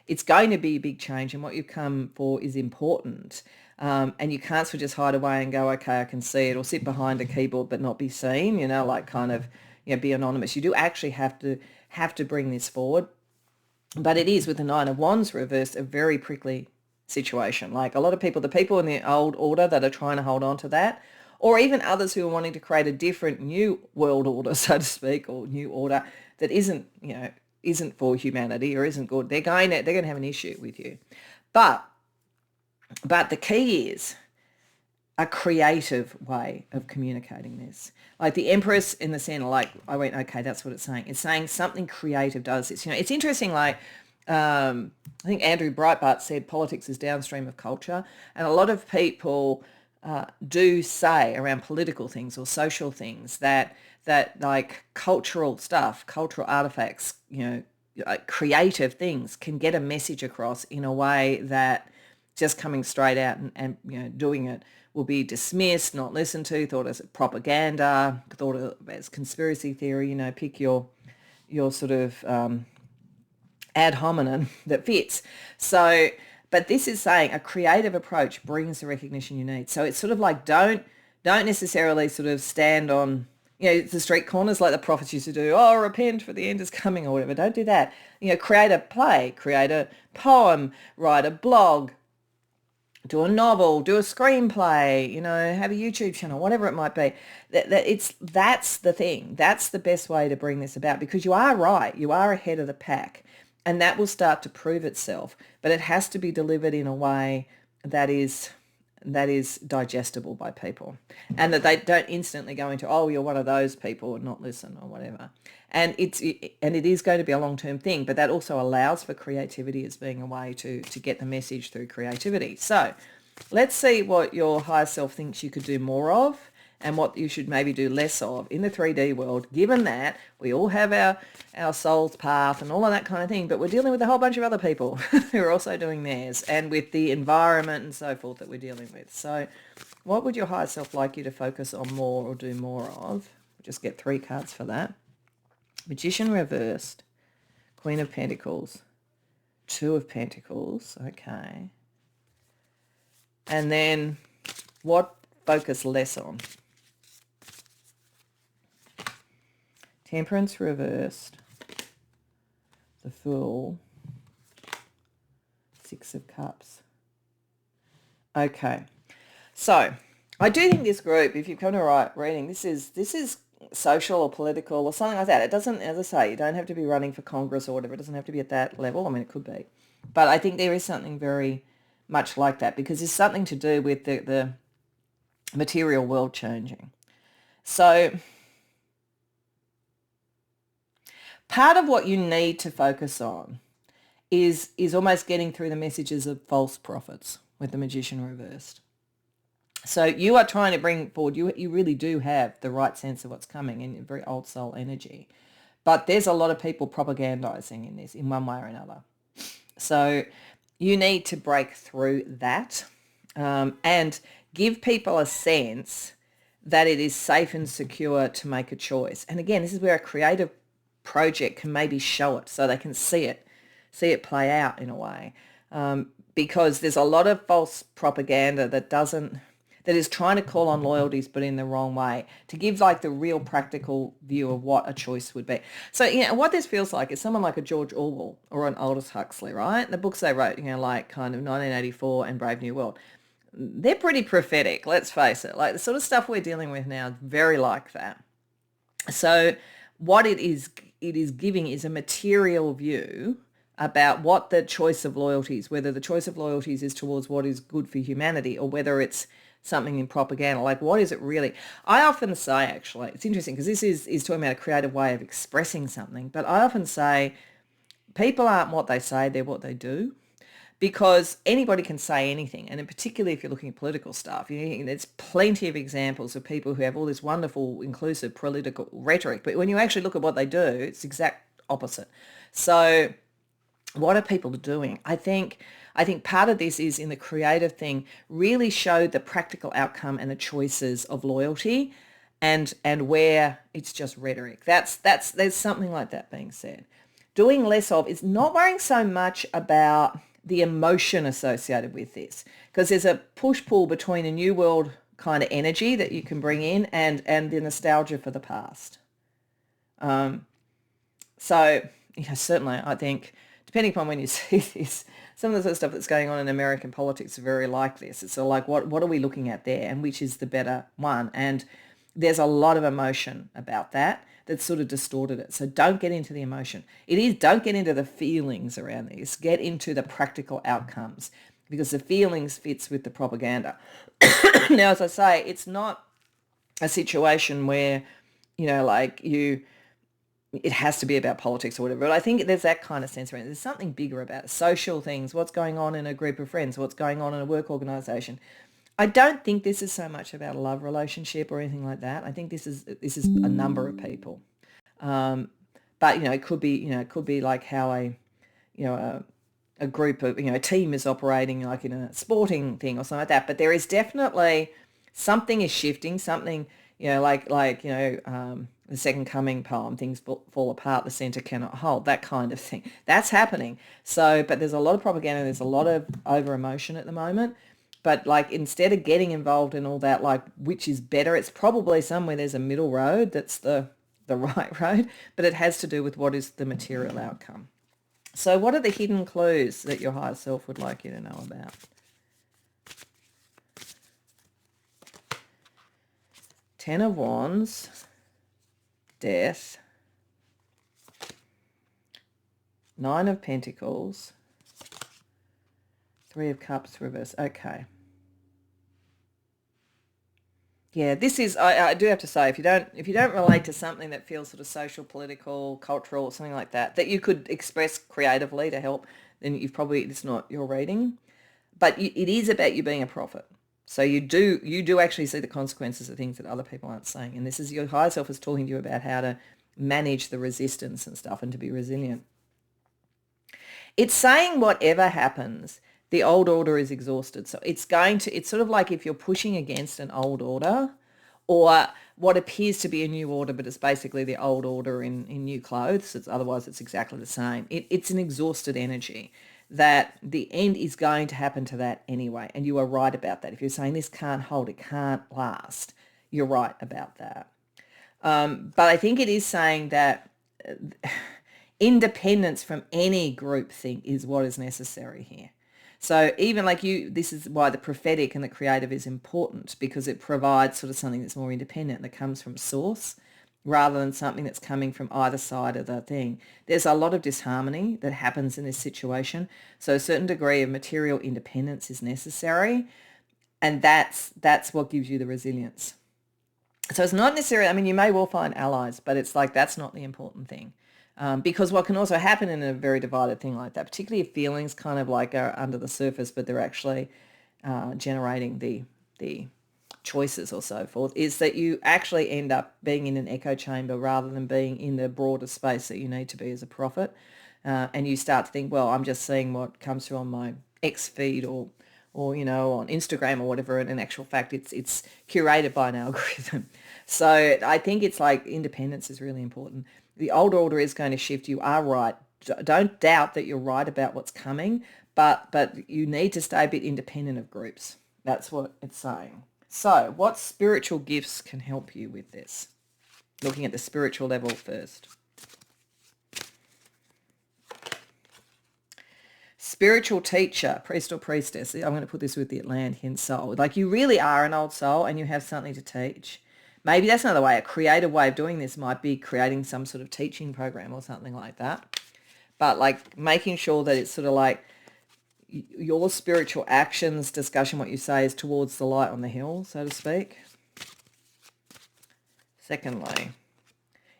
it's going to be a big change, and what you've come for is important. And you can't sort of just hide away and go, okay, I can see it, or sit behind a keyboard but not be seen, like kind of, be anonymous. You do actually have to bring this forward. But it is, with the 9 of Wands reversed, a very prickly situation. Like a lot of people, the people in the old order that are trying to hold on to that, or even others who are wanting to create a different new world order, so to speak, or new order that isn't for humanity or isn't good, they're going to have an issue with you. But the key is a creative way of communicating this. Like the Empress in the center, like I went, okay, that's what it's saying. It's saying something creative does this. It's interesting, like I think Andrew Breitbart said politics is downstream of culture. And a lot of people do say around political things or social things that like cultural stuff, cultural artifacts, creative things can get a message across in a way that just coming straight out and doing it will be dismissed, not listened to, thought as propaganda, thought of as conspiracy theory, pick your sort of ad hominem that fits. So, but this is saying a creative approach brings the recognition you need. So it's sort of like don't necessarily sort of stand on, the street corners like the prophets used to do, repent for the end is coming or whatever. Don't do that. Create a play, create a poem, write a blog, do a novel, do a screenplay, you know, have a YouTube channel, whatever it might be. That's the thing. That's the best way to bring this about, because you are right. You are ahead of the pack, and that will start to prove itself. But it has to be delivered in a way that is digestible by people, and that they don't instantly go into, oh, you're one of those people and not listen or whatever. And it is going to be a long-term thing, but that also allows for creativity as being a way to get the message through creativity. So let's see what your higher self thinks you could do more of, and what you should maybe do less of in the 3D world, given that we all have our soul's path and all of that kind of thing, but we're dealing with a whole bunch of other people who are also doing theirs, and with the environment and so forth that we're dealing with. So what would your higher self like you to focus on more or do more of? We'll just get 3 cards for that. Magician reversed, Queen of Pentacles, 2 of Pentacles, okay. And then what focus less on? Temperance reversed, the Fool, 6 of Cups. Okay, so I do think this group, if you've come to a right reading, this is social or political or something like that. It doesn't, as I say, you don't have to be running for Congress or whatever. It doesn't have to be at that level. I mean, it could be. But I think there is something very much like that, because it's something to do with the material world changing. So part of what you need to focus on is almost getting through the messages of false prophets with the Magician reversed. So you are trying to bring forward, you really do have the right sense of what's coming in very old soul energy. But there's a lot of people propagandizing in this in one way or another. So you need to break through that, and give people a sense that it is safe and secure to make a choice. And again, this is where a creative project can maybe show it, so they can see it play out in a way. Because there's a lot of false propaganda that is trying to call on loyalties, but in the wrong way, to give like the real practical view of what a choice would be. So, you know, what this feels like is someone like a George Orwell or an Aldous Huxley, right? The books they wrote, you know, like kind of 1984 and Brave New World, they're pretty prophetic, let's face it. Like the sort of stuff we're dealing with now is very like that. So what it is giving is a material view about what the choice of loyalties, whether the choice of loyalties is towards what is good for humanity, or whether it's something in propaganda. Like, what is it really? I often say, actually, it's interesting because this is talking about a creative way of expressing something, but I often say people aren't what they say, they're what they do. Because anybody can say anything, and in particularly if you're looking at political stuff, you know, there's plenty of examples of people who have all this wonderful, inclusive political rhetoric, but when you actually look at what they do, it's the exact opposite. So what are people doing? I think part of this is in the creative thing, really show the practical outcome and the choices of loyalty, and where it's just rhetoric. There's something like that being said. Doing less of is not worrying so much about the emotion associated with this, because there's a push-pull between a new world kind of energy that you can bring in and the nostalgia for the past. So, you know, certainly I think, depending upon when you see this, some of the sort of stuff that's going on in American politics is very like this. It's sort of like, what are we looking at there, and which is the better one? And there's a lot of emotion about that that's sort of distorted it. So don't get into the emotion. Don't get into the feelings around this. Get into the practical outcomes, because the feelings fits with the propaganda. Now, as I say, it's not a situation where, you know, like it has to be about politics or whatever. But I think there's that kind of sense around it. There's something bigger about it. Social things, what's going on in a group of friends, what's going on in a work organisation. I don't think this is so much about a love relationship or anything like that. I think this is a number of people. But, you know, it could be like how a group of, you know, a team is operating like in a sporting thing or something like that. But there is definitely something is shifting, something, you know, like the Second Coming poem, things fall apart, the centre cannot hold, that kind of thing. That's happening. So, but there's a lot of propaganda, there's a lot of over emotion at the moment. But like, instead of getting involved in all that, like, which is better, it's probably somewhere there's a middle road that's the right road, but it has to do with what is the material outcome. So what are the hidden clues that your higher self would like you to know about? Ten of Wands, Death, Nine of Pentacles, Three of Cups reverse. Okay. Yeah, this is, I do have to say, if you don't relate to something that feels sort of social, political, cultural, or something like that, that you could express creatively to help, then it's not your reading. But it is about you being a prophet. So you do actually see the consequences of things that other people aren't saying. And this is your higher self is talking to you about how to manage the resistance and stuff and to be resilient. It's saying whatever happens, the old order is exhausted. So it's sort of like if you're pushing against an old order or what appears to be a new order, but it's basically the old order in new clothes. Otherwise, it's exactly the same. It's an exhausted energy that the end is going to happen to that anyway. And you are right about that. If you're saying this can't hold, it can't last, you're right about that. But I think it is saying that independence from any groupthink is what is necessary here. So even like this is why the prophetic and the creative is important, because it provides sort of something that's more independent, that comes from source rather than something that's coming from either side of the thing. There's a lot of disharmony that happens in this situation. So a certain degree of material independence is necessary. And that's what gives you the resilience. So it's not necessarily, I mean, you may well find allies, but it's like that's not the important thing. Because what can also happen in a very divided thing like that, particularly if feelings kind of like are under the surface, but they're actually generating the choices or so forth, is that you actually end up being in an echo chamber rather than being in the broader space that you need to be as a prophet. And you start to think, well, I'm just seeing what comes through on my X feed or on Instagram or whatever, and in actual fact it's curated by an algorithm. So I think it's like independence is really important. The old order is going to shift. You are right. Don't doubt that you're right about what's coming, but you need to stay a bit independent of groups. That's what it's saying. So what spiritual gifts can help you with this? Looking at the spiritual level first. Spiritual teacher, priest or priestess. I'm going to put this with the Atlantean soul. Like you really are an old soul and you have something to teach. Maybe that's another way. A creative way of doing this might be creating some sort of teaching program or something like that. But like making sure that it's sort of like your spiritual actions, discussion, what you say is towards the light on the hill, so to speak. Secondly,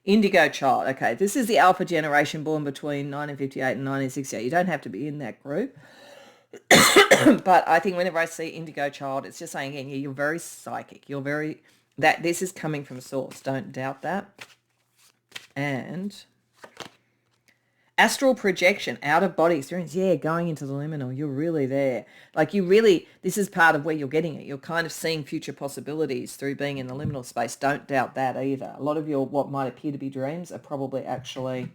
indigo child. Okay, this is the alpha generation born between 1958 and 1968. You don't have to be in that group. But I think whenever I see indigo child, it's just saying, again, you're very psychic. That this is coming from source. Don't doubt that. And astral projection, out of body experience. Yeah, going into the liminal. You're really there. Like this is part of where you're getting it. You're kind of seeing future possibilities through being in the liminal space. Don't doubt that either. A lot of your, what might appear to be dreams, are probably actually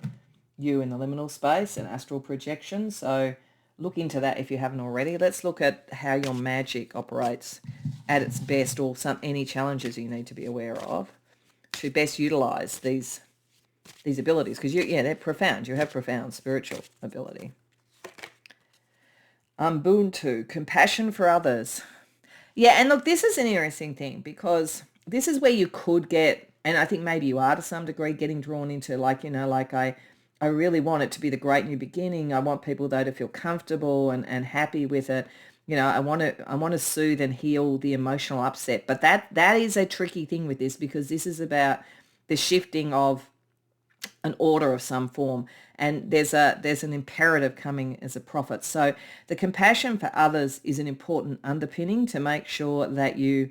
you in the liminal space and astral projection. So look into that if you haven't already. Let's look at how your magic operates at its best, or any challenges you need to be aware of to best utilize these abilities, because they're profound. You have profound spiritual ability. Ubuntu, compassion for others. Yeah, and look, this is an interesting thing, because this is where you could get, and I think maybe you are to some degree, getting drawn into I really want it to be the great new beginning. I want people though to feel comfortable and happy with it. I want to soothe and heal the emotional upset. But that is a tricky thing with this, because this is about the shifting of an order of some form, and there's an imperative coming as a prophet. So the compassion for others is an important underpinning to make sure that you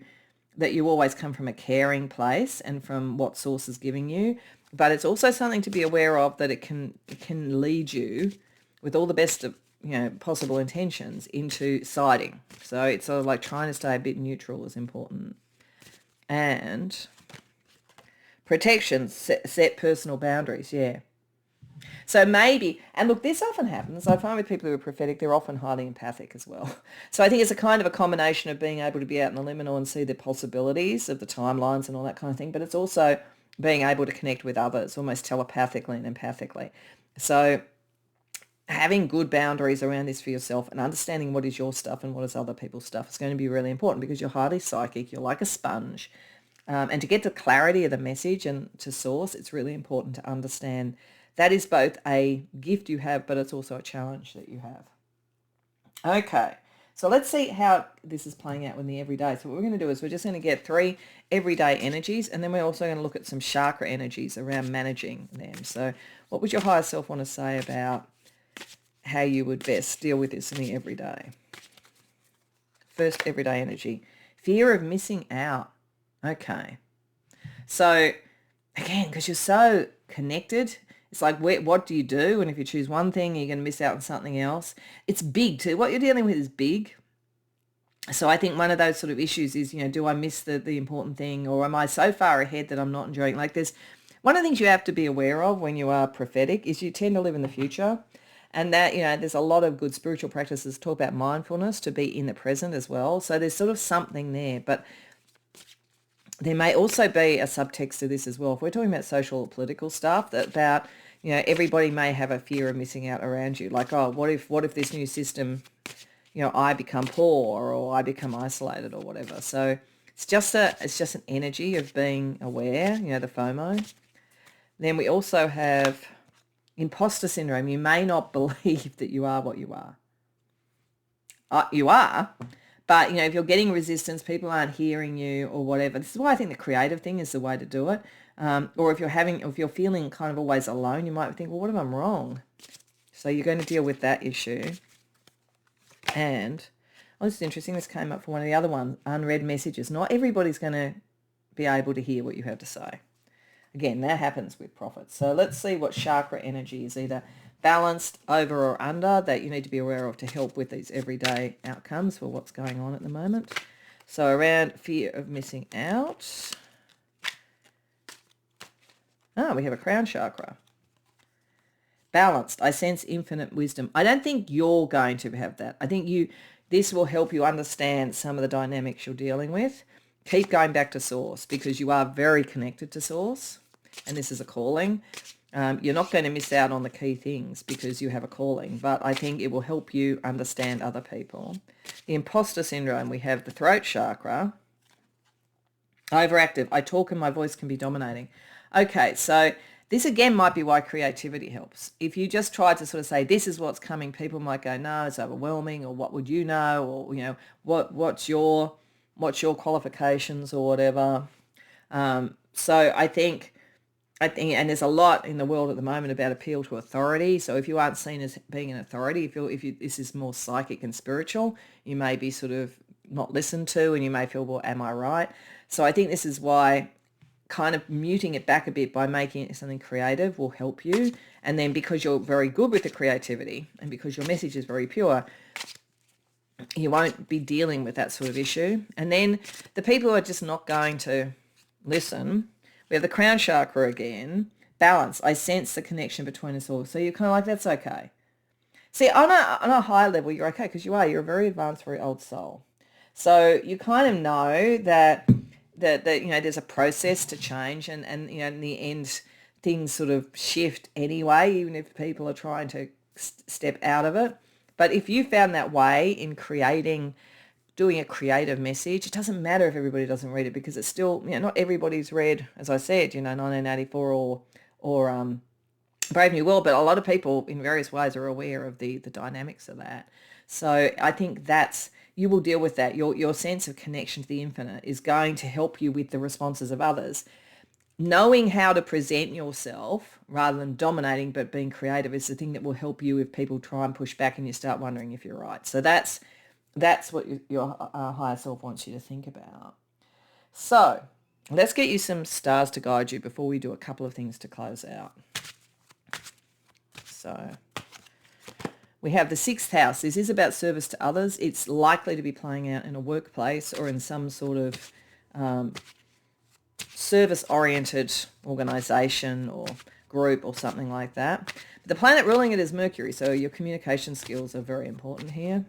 always come from a caring place and from what source is giving you. But it's also something to be aware of, that it can lead you with all the best of possible intentions into siding. So it's sort of like trying to stay a bit neutral is important. And protection, set personal boundaries, yeah. So maybe, and look, this often happens. I find with people who are prophetic, they're often highly empathic as well. So I think it's a kind of a combination of being able to be out in the liminal and see the possibilities of the timelines and all that kind of thing, but it's also being able to connect with others almost telepathically and empathically. So having good boundaries around this for yourself and understanding what is your stuff and what is other people's stuff is going to be really important, because you're highly psychic. You're like a sponge. And to get the clarity of the message and to source, it's really important to understand that is both a gift you have, but it's also a challenge that you have. Okay, so let's see how this is playing out in the everyday. So what we're going to do is we're just going to get 3 everyday energies, and then we're also going to look at some chakra energies around managing them. So what would your higher self want to say about how you would best deal with this in the everyday? First everyday energy, fear of missing out. Okay. So again, because you're so connected, it's like, what do you do? And if you choose one thing, you're going to miss out on something else. It's big too. What you're dealing with is big. So I think one of those sort of issues is, do I miss the important thing, or am I so far ahead that I'm not enjoying? Like, there's one of the things you have to be aware of when you are prophetic is you tend to live in the future. And that, there's a lot of good spiritual practices talk about mindfulness, to be in the present as well. So there's sort of something there. But there may also be a subtext to this as well. If we're talking about social or political stuff, that about, everybody may have a fear of missing out around you. Like, oh, what if this new system, I become poor, or I become isolated, or whatever. So it's just an energy of being aware, the FOMO. Then we also have imposter syndrome. You may not believe that you are what you are. You are, but if you're getting resistance, people aren't hearing you or whatever. This is why I think the creative thing is the way to do it. Or if you're feeling kind of always alone, you might think, well, what if I'm wrong? So you're going to deal with that issue. And this is interesting. This came up for one of the other ones, unread messages. Not everybody's going to be able to hear what you have to say. Again, that happens with prophets. So let's see what chakra energy is either balanced, over or under, that you need to be aware of to help with these everyday outcomes for what's going on at the moment. So around fear of missing out. We have a crown chakra. Balanced. I sense infinite wisdom. I don't think you're going to have that. I think this will help you understand some of the dynamics you're dealing with. Keep going back to source, because you are very connected to source, and this is a calling. You're not going to miss out on the key things because you have a calling, but I think it will help you understand other people. The imposter syndrome, we have the throat chakra. Overactive. I talk and my voice can be dominating. Okay, so this again might be why creativity helps. If you just try to sort of say, this is what's coming, people might go, no, it's overwhelming, or what would you know, or, what's your qualifications or whatever. So I think, and there's a lot in the world at the moment about appeal to authority. So if you aren't seen as being an authority, this is more psychic and spiritual, you may be sort of not listened to, and you may feel, well, am I right? So I think this is why kind of muting it back a bit by making it something creative will help you. And then because you're very good with the creativity, and because your message is very pure, you won't be dealing with that sort of issue. And then the people who are just not going to listen, we have the crown chakra again. Balance. I sense the connection between us all. So you're kind of like, that's okay. See, on a higher level, you're okay, because you're a very advanced, very old soul. So you kind of know that there's a process to change, and in the end, things sort of shift anyway, even if people are trying to step out of it. But if you found that way in doing a creative message, it doesn't matter if everybody doesn't read it, because it's still, not everybody's read, as I said, 1984 or Brave New World, but a lot of people in various ways are aware of the dynamics of that. So I think you will deal with that. Your sense of connection to the infinite is going to help you with the responses of others. Knowing how to present yourself rather than dominating but being creative is the thing that will help you if people try and push back and you start wondering if you're right. So that's what your higher self wants you to think about. So let's get you some stars to guide you before we do a couple of things to close out. So we have the 6th house. This is about service to others. It's likely to be playing out in a workplace or in some sort of service-oriented organisation or group or something like that. But the planet ruling it is Mercury, so your communication skills are very important here.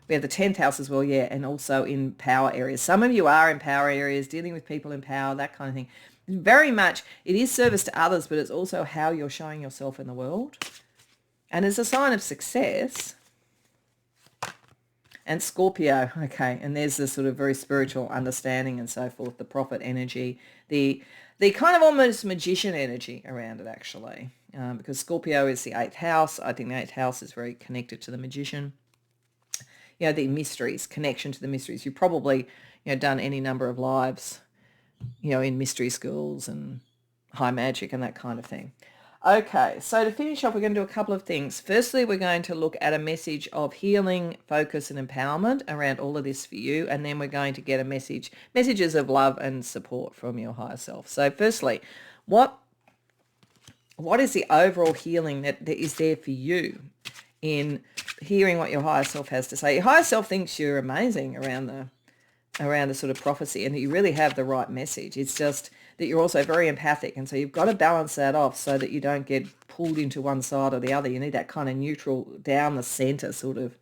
We have the 10th house as well, and also in power areas. Some of you are in power areas, dealing with people in power, that kind of thing. Very much, it is service to others, but it's also how you're showing yourself in the world. And as a sign of success, And Scorpio, okay, and there's the sort of very spiritual understanding and so forth, the prophet energy, the kind of almost magician energy around it actually, because Scorpio is the 8th house. I think the 8th house is very connected to the magician. You know, the mysteries, connection to the mysteries. You've probably, done any number of lives, in mystery schools and high magic and that kind of thing. Okay, so to finish off, we're going to do a couple of things. Firstly, we're going to look at a message of healing, focus and empowerment around all of this for you. And then we're going to get messages of love and support from your higher self. So firstly, what is the overall healing that is there for you in hearing what your higher self has to say? Your higher self thinks you're amazing around the sort of prophecy and that you really have the right message. It's just that you're also very empathic, and so you've got to balance that off so that you don't get pulled into one side or the other. You need that kind of neutral, down the center sort of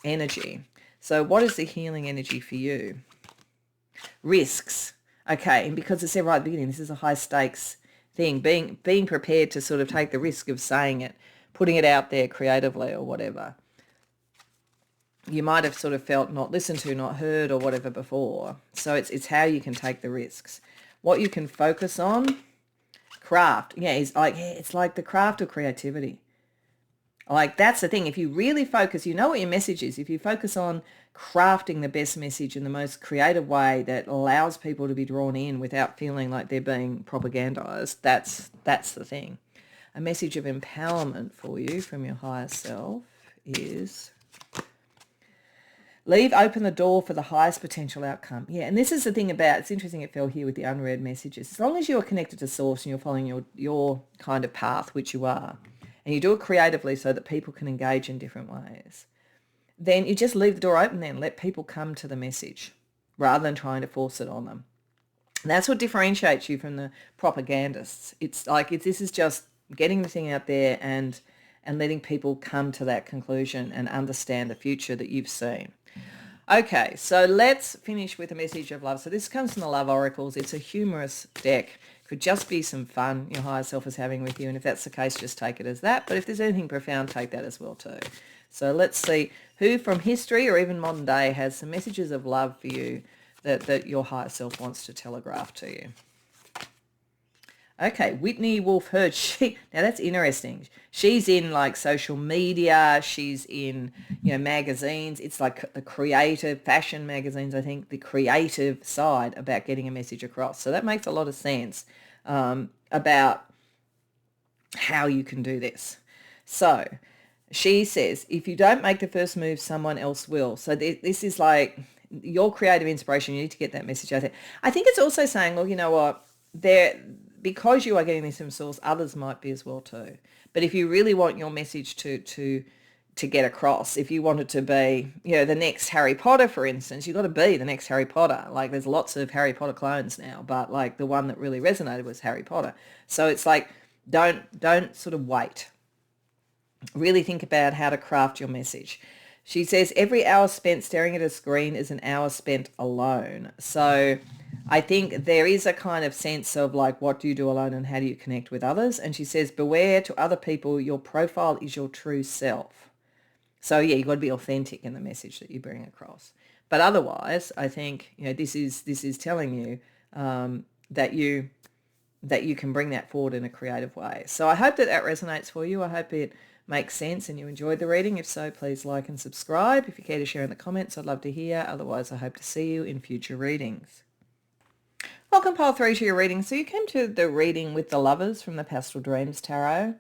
energy. So what is the healing energy for you? Risks. Okay, and because I said right at the beginning, this is a high stakes thing, being prepared to sort of take the risk of saying it, putting it out there creatively or whatever. You might have sort of felt not listened to, not heard or whatever before. So it's how you can take the risks. What you can focus on, craft. Yeah, it's like the craft of creativity. Like that's the thing. If you really focus, you know what your message is. If you focus on crafting the best message in the most creative way that allows people to be drawn in without feeling like they're being propagandized, that's the thing. A message of empowerment for you from your higher self is leave open the door for the highest potential outcome. Yeah, and this is the thing about, it's interesting it fell here with the unread messages. As long as you're connected to source and you're following your kind of path, which you are, and you do it creatively so that people can engage in different ways, then you just leave the door open then. Let people come to the message rather than trying to force it on them. And that's what differentiates you from the propagandists. It's like this is just getting the thing out there and letting people come to that conclusion and understand the future that you've seen. Okay, so let's finish with a message of love. So this comes from the Love Oracles. It's a humorous deck. Could just be some fun your higher self is having with you. And if that's the case, just take it as that. But if there's anything profound, take that as well too. So let's see who from history or even modern day has some messages of love for you that your higher self wants to telegraph to you. Okay, Whitney Wolfe Herd. Now that's interesting. She's in like social media. She's in, magazines. It's like the creative fashion magazines, I think, the creative side about getting a message across. So that makes a lot of sense about how you can do this. So she says, if you don't make the first move, someone else will. So this is like your creative inspiration. You need to get that message out there. I think it's also saying, well, you know what, because you are getting this from source, others might be as well too. But if you really want your message to get across, if you want it to be, the next Harry Potter, for instance, you've got to be the next Harry Potter. Like there's lots of Harry Potter clones now, but like the one that really resonated was Harry Potter. So it's like, don't sort of wait. Really think about how to craft your message. She says every hour spent staring at a screen is an hour spent alone. So I think there is a kind of sense of like, what do you do alone and how do you connect with others? And she says, beware to other people, your profile is your true self. So yeah, you've got to be authentic in the message that you bring across. But otherwise, I think, this is telling you that you can bring that forward in a creative way. So I hope that resonates for you. I hope it makes sense and you enjoyed the reading. If so, please like and subscribe. If you care to share in the comments, I'd love to hear. Otherwise, I hope to see you in future readings. Welcome, Pile 3, to your reading. So you came to the reading with the Lovers from the Pastoral Dreams Tarot.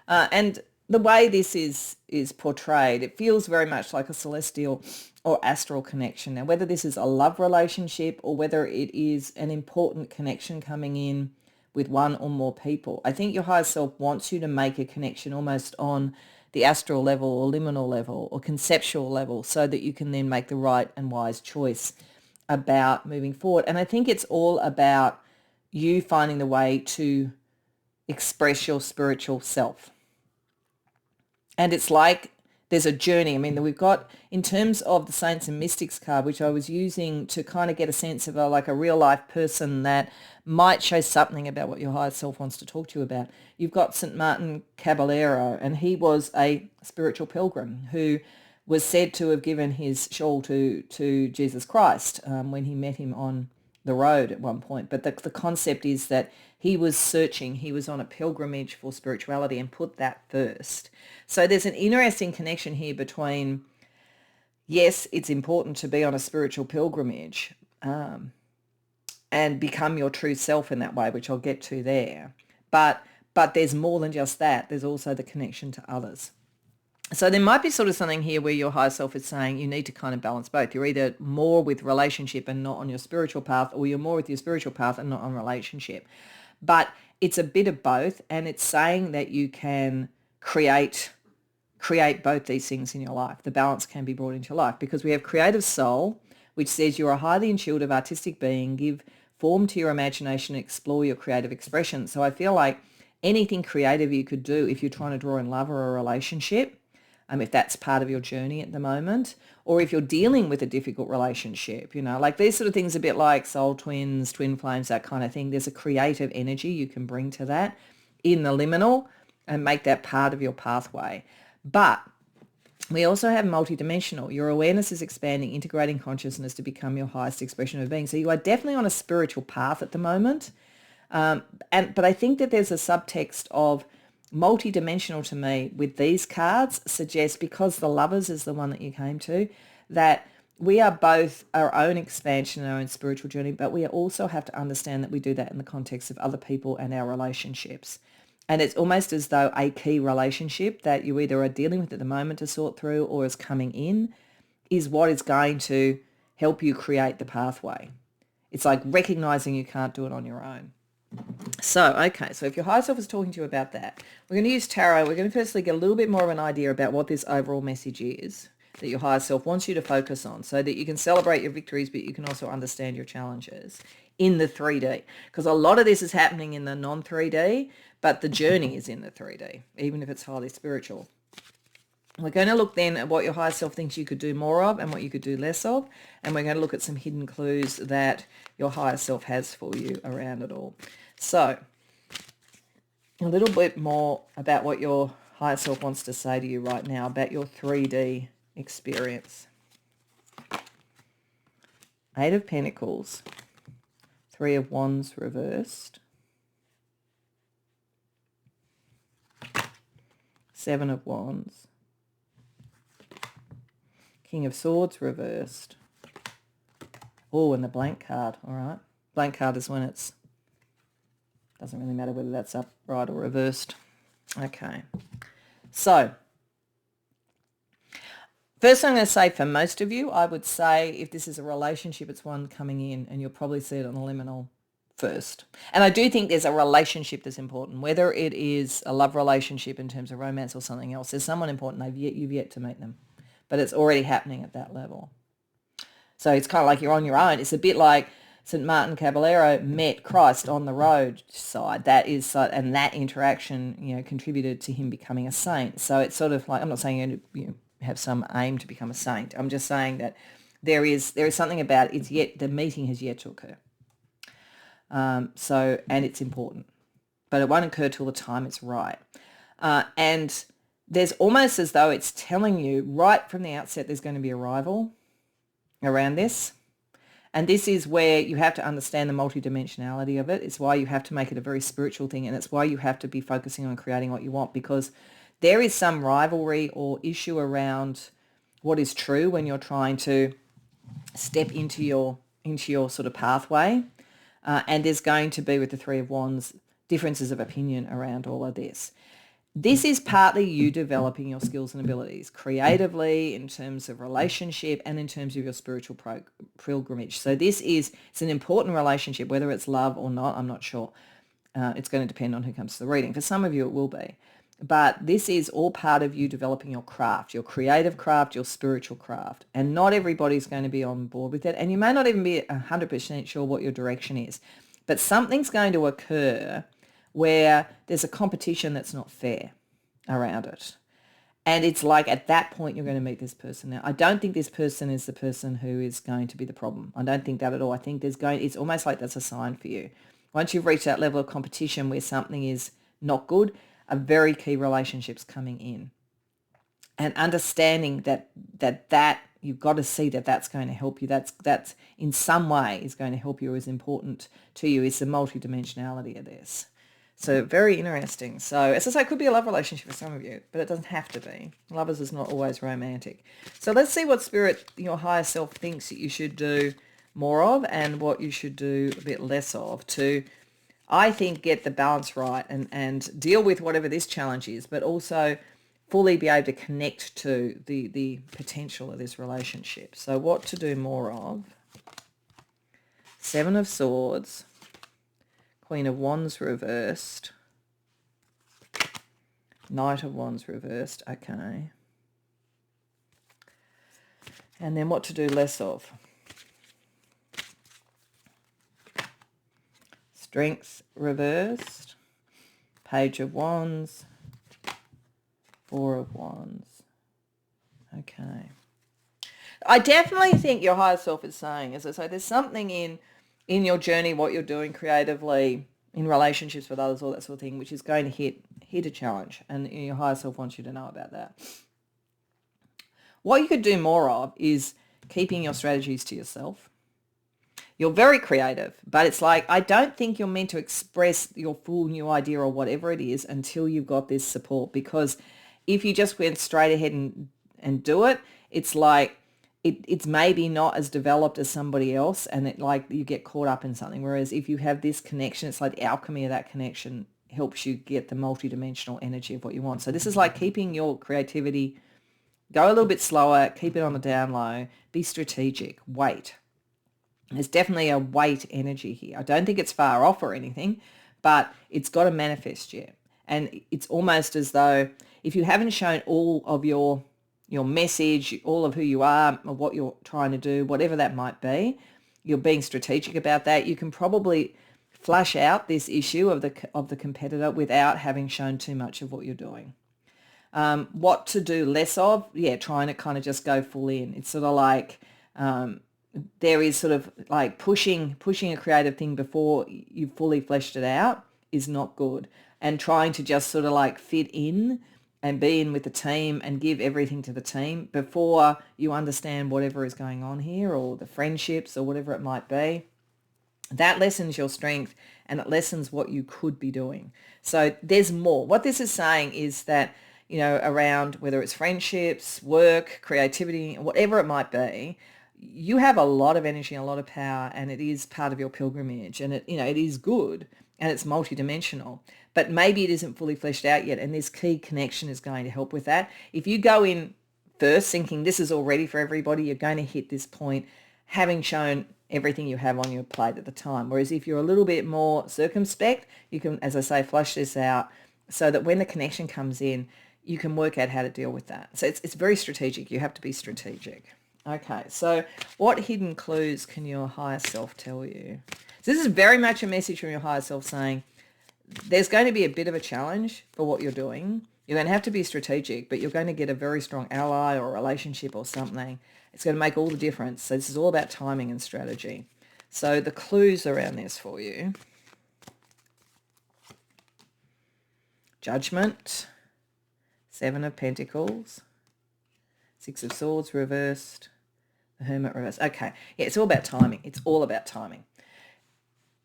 And the way this is portrayed, it feels very much like a celestial or astral connection. Now, whether this is a love relationship or whether it is an important connection coming in with one or more people, I think your higher self wants you to make a connection almost on the astral level or liminal level or conceptual level so that you can then make the right and wise choice about moving forward. And I think it's all about you finding the way to express your spiritual self. And it's like there's a journey. I mean, we've got, in terms of the Saints and Mystics card, which I was using to kind of get a sense of a real life person that might show something about what your higher self wants to talk to you about. You've got St. Martin Caballero, and he was a spiritual pilgrim who was said to have given his shawl to Jesus Christ when he met him on the road at one point. But the concept is that he was searching, he was on a pilgrimage for spirituality and put that first. So there's an interesting connection here between, yes, it's important to be on a spiritual pilgrimage and become your true self in that way, which I'll get to there. But there's more than just that. There's also the connection to others. So there might be sort of something here where your higher self is saying you need to kind of balance both. You're either more with relationship and not on your spiritual path, or you're more with your spiritual path and not on relationship. But it's a bit of both, and it's saying that you can create both these things in your life. The balance can be brought into your life because we have creative soul, which says you're a highly intuitive artistic being. Give form to your imagination and explore your creative expression. So I feel like anything creative you could do if you're trying to draw in love or a relationship, if that's part of your journey at the moment, or if you're dealing with a difficult relationship, like these sort of things, a bit like soul twins, twin flames, that kind of thing. There's a creative energy you can bring to that in the liminal and make that part of your pathway. But we also have multidimensional. Your awareness is expanding, integrating consciousness to become your highest expression of being. So you are definitely on a spiritual path at the moment. But I think that there's a subtext of multidimensional to me with these cards suggests, because the Lovers is the one that you came to, that we are both our own expansion, our own spiritual journey, but we also have to understand that we do that in the context of other people and our relationships. And it's almost as though a key relationship that you either are dealing with at the moment to sort through or is coming in is what is going to help you create the pathway. It's like recognizing you can't do it on your own. So if your higher self is talking to you about that, we're going to use tarot. We're going to firstly get a little bit more of an idea about what this overall message is that your higher self wants you to focus on, so that you can celebrate your victories, but you can also understand your challenges in the 3D. Because a lot of this is happening in the non-3D, but the journey is in the 3D, even if it's highly spiritual. We're going to look then at what your higher self thinks you could do more of and what you could do less of. And we're going to look at some hidden clues that your higher self has for you around it all. So a little bit more about what your higher self wants to say to you right now about your 3D experience. 8 of Pentacles, 3 of Wands reversed, 7 of Wands, King of Swords reversed. Oh, and the blank card, all right. Blank card is when it's, doesn't really matter whether that's upright or reversed. Okay. So, first I'm going to say for most of you, I would say if this is a relationship, it's one coming in, and you'll probably see it on the liminal first. And I do think there's a relationship that's important, whether it is a love relationship in terms of romance or something else. There's someone important. You've yet to meet them, but it's already happening at that level. So it's kind of like you're on your own. It's a bit like St. Martin Caballero met Christ on the roadside. That is, and that interaction, contributed to him becoming a saint. So it's sort of like, I'm not saying you have some aim to become a saint. I'm just saying that there is something about it. The meeting has yet to occur. And it's important, but it won't occur till the time it's right. And there's almost as though it's telling you right from the outset there's going to be a rival around this. And this is where you have to understand the multidimensionality of it. It's why you have to make it a very spiritual thing, and it's why you have to be focusing on creating what you want, because there is some rivalry or issue around what is true when you're trying to step into your sort of pathway. And there's going to be, with the 3 of Wands, differences of opinion around all of this. This is partly you developing your skills and abilities creatively, in terms of relationship and in terms of your spiritual pilgrimage. So it's an important relationship, whether it's love or not, I'm not sure. It's going to depend on who comes to the reading. For some of you it will be. But this is all part of you developing your craft, your creative craft, your spiritual craft. And not everybody's going to be on board with it. And you may not even be 100% sure what your direction is. But something's going to occur where there's a competition that's not fair around it. And it's like at that point you're going to meet this person. Now, I don't think this person is the person who is going to be the problem. I don't think that at all. I think it's almost like that's a sign for you. Once you've reached that level of competition where something is not good, a very key relationship's coming in. and understanding that you've got to see that that's going to help you. That's in some way is going to help you, is important to you, is the multidimensionality of this. So very interesting. So as I say, it could be a love relationship for some of you, but it doesn't have to be. Lovers is not always romantic. So let's see what Spirit, your higher self, thinks that you should do more of and what you should do a bit less of to, I think, get the balance right and deal with whatever this challenge is, but also fully be able to connect to the potential of this relationship. So what to do more of? Seven of Swords, Queen of Wands reversed, Knight of Wands reversed, okay. And then what to do less of? Strength reversed, Page of Wands, Four of Wands. Okay. I definitely think your higher self is saying, as I say, there's something in your journey, what you're doing creatively, in relationships with others, all that sort of thing, which is going to hit a challenge. And your higher self wants you to know about that. What you could do more of is keeping your strategies to yourself. You're very creative, but it's like, I don't think you're meant to express your full new idea or whatever it is until you've got this support, because if you just went straight ahead and do it, it's like it's maybe not as developed as somebody else, and it like you get caught up in something. Whereas if you have this connection, it's like the alchemy of that connection helps you get the multidimensional energy of what you want. So this is like keeping your creativity, go a little bit slower, keep it on the down low, be strategic, wait. There's definitely a wait energy here. I don't think it's far off or anything, but it's got to manifest yet. And it's almost as though if you haven't shown all of your message, all of who you are, or what you're trying to do, whatever that might be, you're being strategic about that. You can probably flush out this issue of the competitor without having shown too much of what you're doing. What to do less of? Yeah, trying to kind of just go full in. It's sort of like there is sort of like pushing a creative thing before you've fully fleshed it out is not good. And trying to just sort of like fit in and be in with the team and give everything to the team before you understand whatever is going on here, or the friendships or whatever it might be. That lessens your strength and it lessens what you could be doing. So there's more. What this is saying is that, around whether it's friendships, work, creativity, whatever it might be, you have a lot of energy and a lot of power, and it is part of your pilgrimage, and it is good and it's multidimensional, but maybe it isn't fully fleshed out yet, and this key connection is going to help with that. If you go in first thinking this is all ready for everybody, you're going to hit this point having shown everything you have on your plate at the time. Whereas if you're a little bit more circumspect, you can, as I say, flush this out so that when the connection comes in, you can work out how to deal with that. So it's very strategic. You have to be strategic. Okay, so what hidden clues can your higher self tell you? So this is very much a message from your higher self saying there's going to be a bit of a challenge for what you're doing. You're going to have to be strategic, but you're going to get a very strong ally or relationship or something. It's going to make all the difference. So this is all about timing and strategy. So the clues around this for you: Judgment, Seven of Pentacles, Six of Swords reversed, the Hermit reversed. Okay, yeah, it's all about timing. It's all about timing.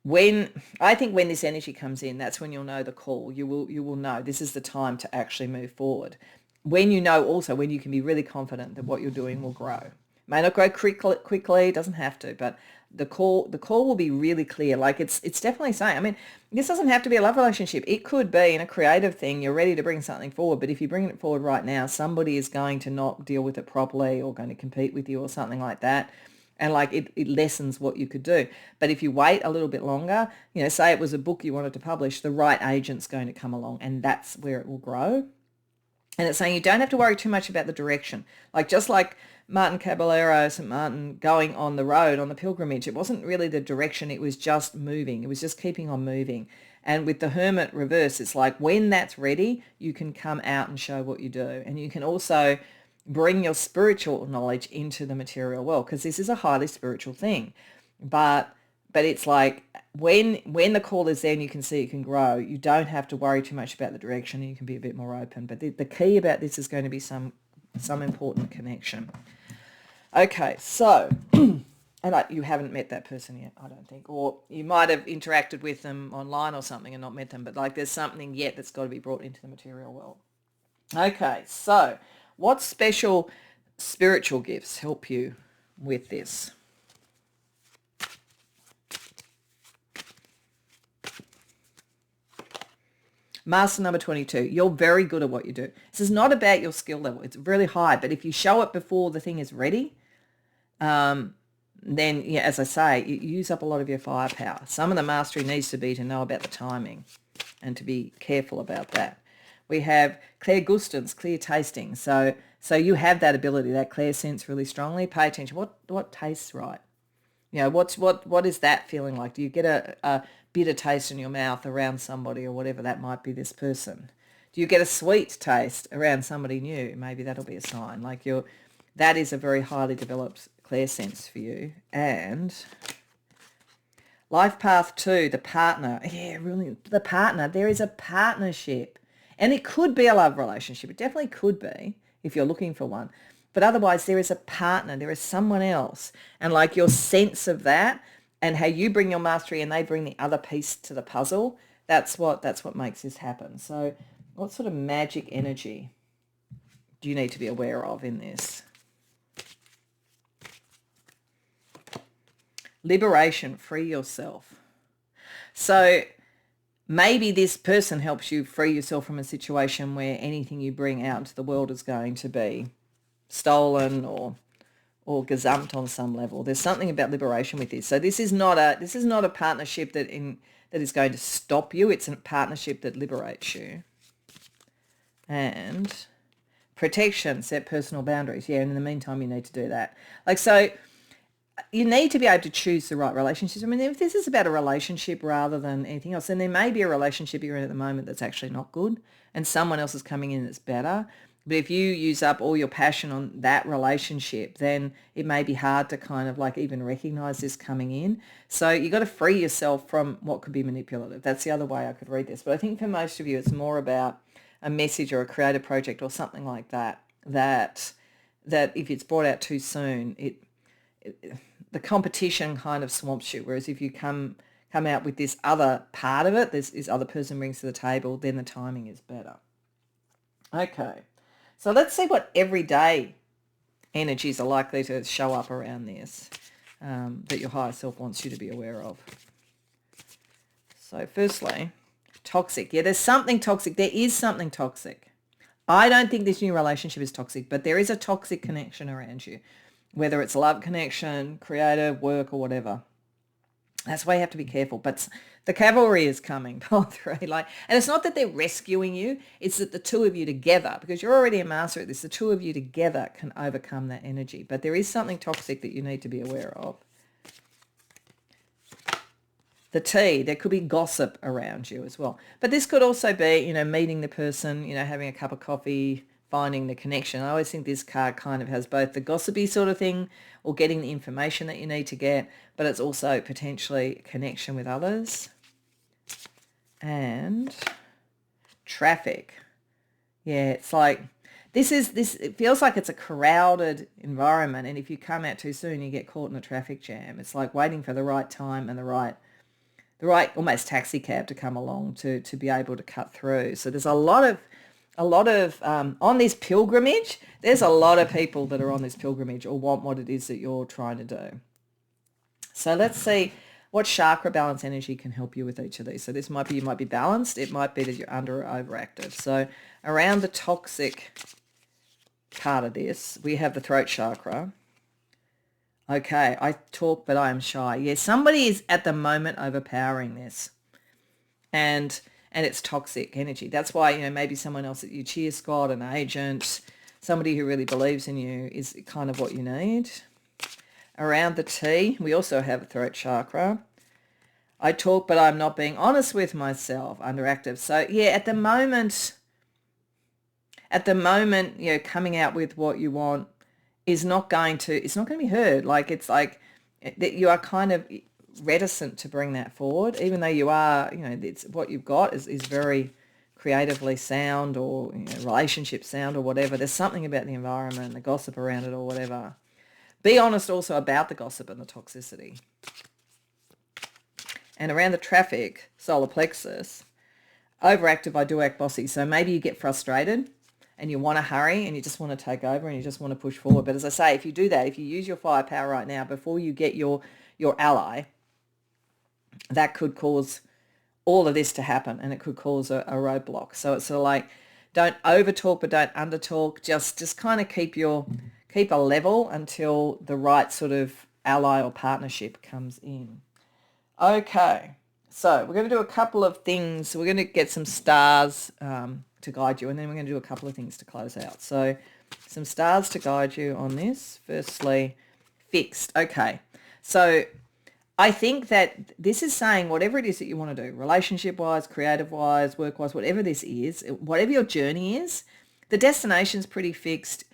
When this energy comes in, that's when you'll know the call. You will know this is the time to actually move forward. When you know also when you can be really confident that what you're doing will grow. May not grow quickly, it doesn't have to, but the call will be really clear. Like it's definitely saying, I mean, this doesn't have to be a love relationship. It could be in a creative thing. You're ready to bring something forward, but if you're bringing it forward right now, somebody is going to not deal with it properly or going to compete with you or something like that. And like it lessens what you could do. But if you wait a little bit longer, say it was a book you wanted to publish, the right agent's going to come along and that's where it will grow. And it's saying you don't have to worry too much about the direction. Like just like Martin Caballero, St. Martin, going on the road, on the pilgrimage, it wasn't really the direction, it was just moving. It was just keeping on moving. And with the Hermit reverse, it's like when that's ready, you can come out and show what you do. And you can also bring your spiritual knowledge into the material world, because this is a highly spiritual thing. But it's like when the call is there and you can see it can grow, you don't have to worry too much about the direction and you can be a bit more open. But the key about this is going to be some some important connection. Okay, so, and you haven't met that person yet, I don't think, or you might have interacted with them online or something and not met them, but like there's something yet that's got to be brought into the material world. Okay, so what special spiritual gifts help you with this? Master number 22, you're very good at what you do. This is not about your skill level. It's really high, but if you show it before the thing is ready, then, yeah, as I say, you use up a lot of your firepower. Some of the mastery needs to be to know about the timing and to be careful about that. We have clairgustance, clear tasting. So you have that ability, that clair sense really strongly. Pay attention. What tastes right? You know, what is that feeling like? Do you get a bitter taste in your mouth around somebody or whatever that might be this person? Do you get a sweet taste around somebody new? Maybe that'll be a sign. Like that is a very highly developed clair sense for you. And life path 2, the partner. Yeah, really, the partner. There is a partnership. And it could be a love relationship. It definitely could be if you're looking for one. But otherwise, there is a partner. There is someone else. And like your sense of that and how you bring your mastery and they bring the other piece to the puzzle, that's what makes this happen. So what sort of magic energy do you need to be aware of in this? Liberation, free yourself. So maybe this person helps you free yourself from a situation where anything you bring out into the world is going to be stolen or gazumped on some level. There's something about liberation with this. So this is not a partnership that is going to stop you. It's a partnership that liberates you. And protection, set personal boundaries. Yeah, and in the meantime, you need to do that. Like, so you need to be able to choose the right relationships. I mean, if this is about a relationship rather than anything else, then there may be a relationship you're in at the moment that's actually not good and someone else is coming in that's better. But if you use up all your passion on that relationship, then it may be hard to kind of like even recognize this coming in. So you got to free yourself from what could be manipulative. That's the other way I could read this. But I think for most of you, it's more about a message or a creative project or something like that, that if it's brought out too soon, the competition kind of swamps you. Whereas if you come out with this other part of it, this other person brings to the table, then the timing is better. Okay. So let's see what everyday energies are likely to show up around this that your higher self wants you to be aware of. So firstly, toxic. Yeah, there's something toxic. There is something toxic. I don't think this new relationship is toxic, but there is a toxic connection around you, whether it's love connection, creative, work, or whatever. That's why you have to be careful. But the cavalry is coming, pile 3. And it's not that they're rescuing you. It's that the two of you together, because you're already a master at this, the two of you together can overcome that energy. But there is something toxic that you need to be aware of. The T, there could be gossip around you as well. But this could also be, meeting the person, having a cup of coffee, finding the connection. I always think this card kind of has both the gossipy sort of thing or getting the information that you need to get, but it's also potentially connection with others. And traffic. Yeah, it's like it feels like it's a crowded environment, and if you come out too soon, you get caught in a traffic jam. It's like waiting for the right time and the right almost taxi cab to come along to be able to cut through. So there's a lot of on this pilgrimage, there's a lot of people that are on this pilgrimage or want what it is that you're trying to do. So let's see what chakra balance energy can help you with each of these. So this might be, you might be balanced. It might be that you're under or overactive. So around the toxic part of this, we have the throat chakra. Okay, I talk, but I am shy. Yeah, somebody is at the moment overpowering this. And it's toxic energy. That's why, maybe someone else at your cheer squad, an agent, somebody who really believes in you is kind of what you need. Around the T, we also have a throat chakra. I talk, but I'm not being honest with myself, underactive. So yeah, at the moment, coming out with what you want is not going to be heard. It's like that you are kind of reticent to bring that forward, even though you are, it's what you've got is very creatively sound or relationship sound or whatever. There's something about the environment, the gossip around it or whatever. Be honest also about the gossip and the toxicity. And around the traffic, solar plexus, overactive, I do act bossy. So maybe you get frustrated and you want to hurry and you just want to take over and you just want to push forward. But as I say, if you do that, if you use your firepower right now before you get your ally, that could cause all of this to happen and it could cause a roadblock. So it's sort of like, don't over talk but don't under talk. Just kind of keep a level until the right sort of ally or partnership comes in. Okay, so we're going to do a couple of things. We're going to get some stars to guide you, and then we're going to do a couple of things to close out. So some stars to guide you on this. Firstly, fixed. Okay, so I think that this is saying whatever it is that you want to do, relationship-wise, creative-wise, work-wise, whatever this is, whatever your journey is, the destination's pretty fixed.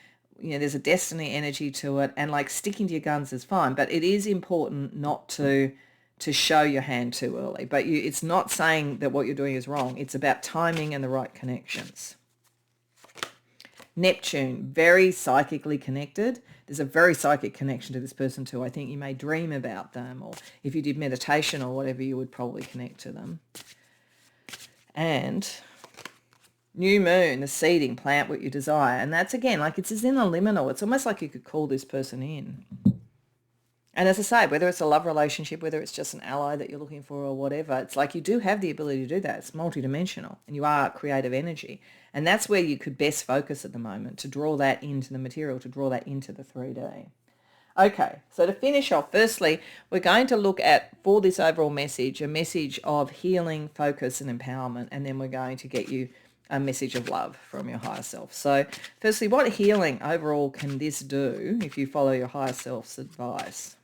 There's a destiny energy to it, and like sticking to your guns is fine, but it is important not to show your hand too early. But it's not saying that what you're doing is wrong. It's about timing and the right connections. Neptune, very psychically connected. There's a very psychic connection to this person too. I think you may dream about them, or if you did meditation or whatever, you would probably connect to them. And new moon, the seeding, plant what you desire. And that's again, like it's in a liminal. It's almost like you could call this person in. And as I say, whether it's a love relationship, whether it's just an ally that you're looking for or whatever, it's like you do have the ability to do that. It's multidimensional and you are creative energy. And that's where you could best focus at the moment, to draw that into the material, to draw that into the 3D. Okay, so to finish off, firstly, we're going to look at, for this overall message, a message of healing, focus and empowerment. And then we're going to get you a message of love from your higher self. So firstly, what healing overall can this do if you follow your higher self's advice?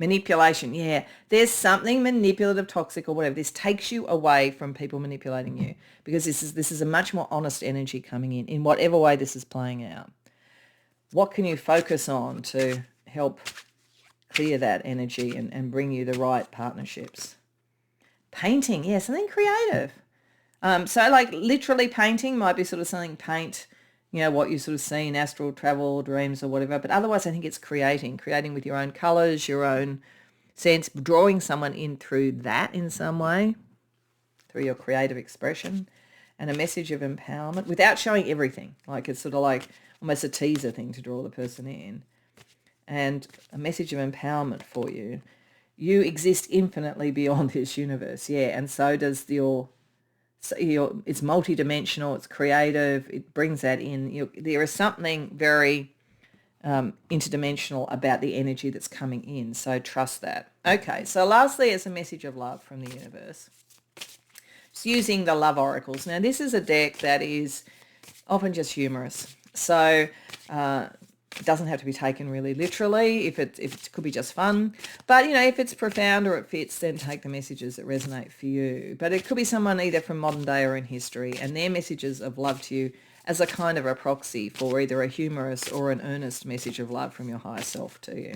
Manipulation, yeah. There's something manipulative, toxic or whatever. This takes you away from people manipulating you, because this is a much more honest energy coming in whatever way this is playing out. What can you focus on to help clear that energy and bring you the right partnerships? Painting, yeah, something creative. So like literally painting might be sort of something paint, what you sort of see in astral travel, dreams or whatever. But otherwise, I think it's creating with your own colours, your own sense, drawing someone in through that in some way, through your creative expression, and a message of empowerment without showing everything. Like it's sort of like almost a teaser thing to draw the person in. And a message of empowerment for you. You exist infinitely beyond this universe, yeah, and so does it's multidimensional, it's creative, it brings that in. There is something very interdimensional about the energy that's coming in, so trust that. Okay, so lastly, it's a message of love from the universe. Just using the love oracles. Now, this is a deck that is often just humorous, so it doesn't have to be taken really literally if it could be just fun. But, if it's profound or it fits, then take the messages that resonate for you. But it could be someone either from modern day or in history, and their messages of love to you as a kind of a proxy for either a humorous or an earnest message of love from your higher self to you.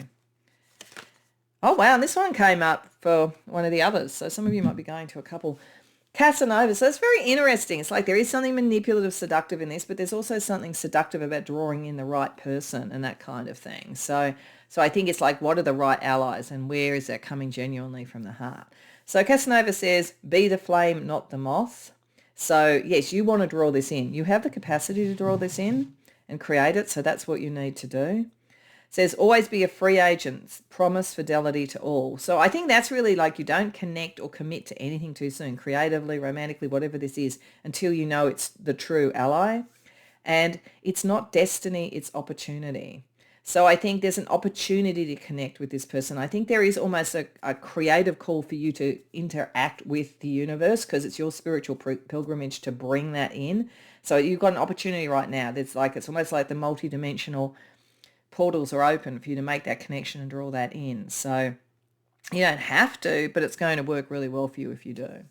Oh, wow, and this one came up for one of the others. So some of you might be going to a couple. Casanova. So it's very interesting. It's like there is something manipulative, seductive in this, but there's also something seductive about drawing in the right person and that kind of thing. So I think it's like, what are the right allies and where is that coming genuinely from the heart? So Casanova says, be the flame, not the moth. So yes, you want to draw this in. You have the capacity to draw this in and create it. So that's what you need to do. Says always be a free agent, promise fidelity to all. So I think that's really like you don't connect or commit to anything too soon, creatively, romantically, whatever this is, until you know it's the true ally. And it's not destiny, it's opportunity. So I think there's an opportunity to connect with this person. I think there is almost a creative call for you to interact with the universe, because it's your spiritual pilgrimage to bring that in. So you've got an opportunity right now. It's almost like the multidimensional portals are open for you to make that connection and draw that in. So you don't have to, but it's going to work really well for you if you do.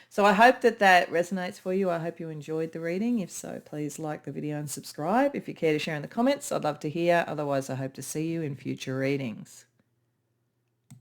So I hope that resonates for you. I hope you enjoyed the reading. If so, please like the video and subscribe. If you care to share in the comments, I'd love to hear. Otherwise, I hope to see you in future readings.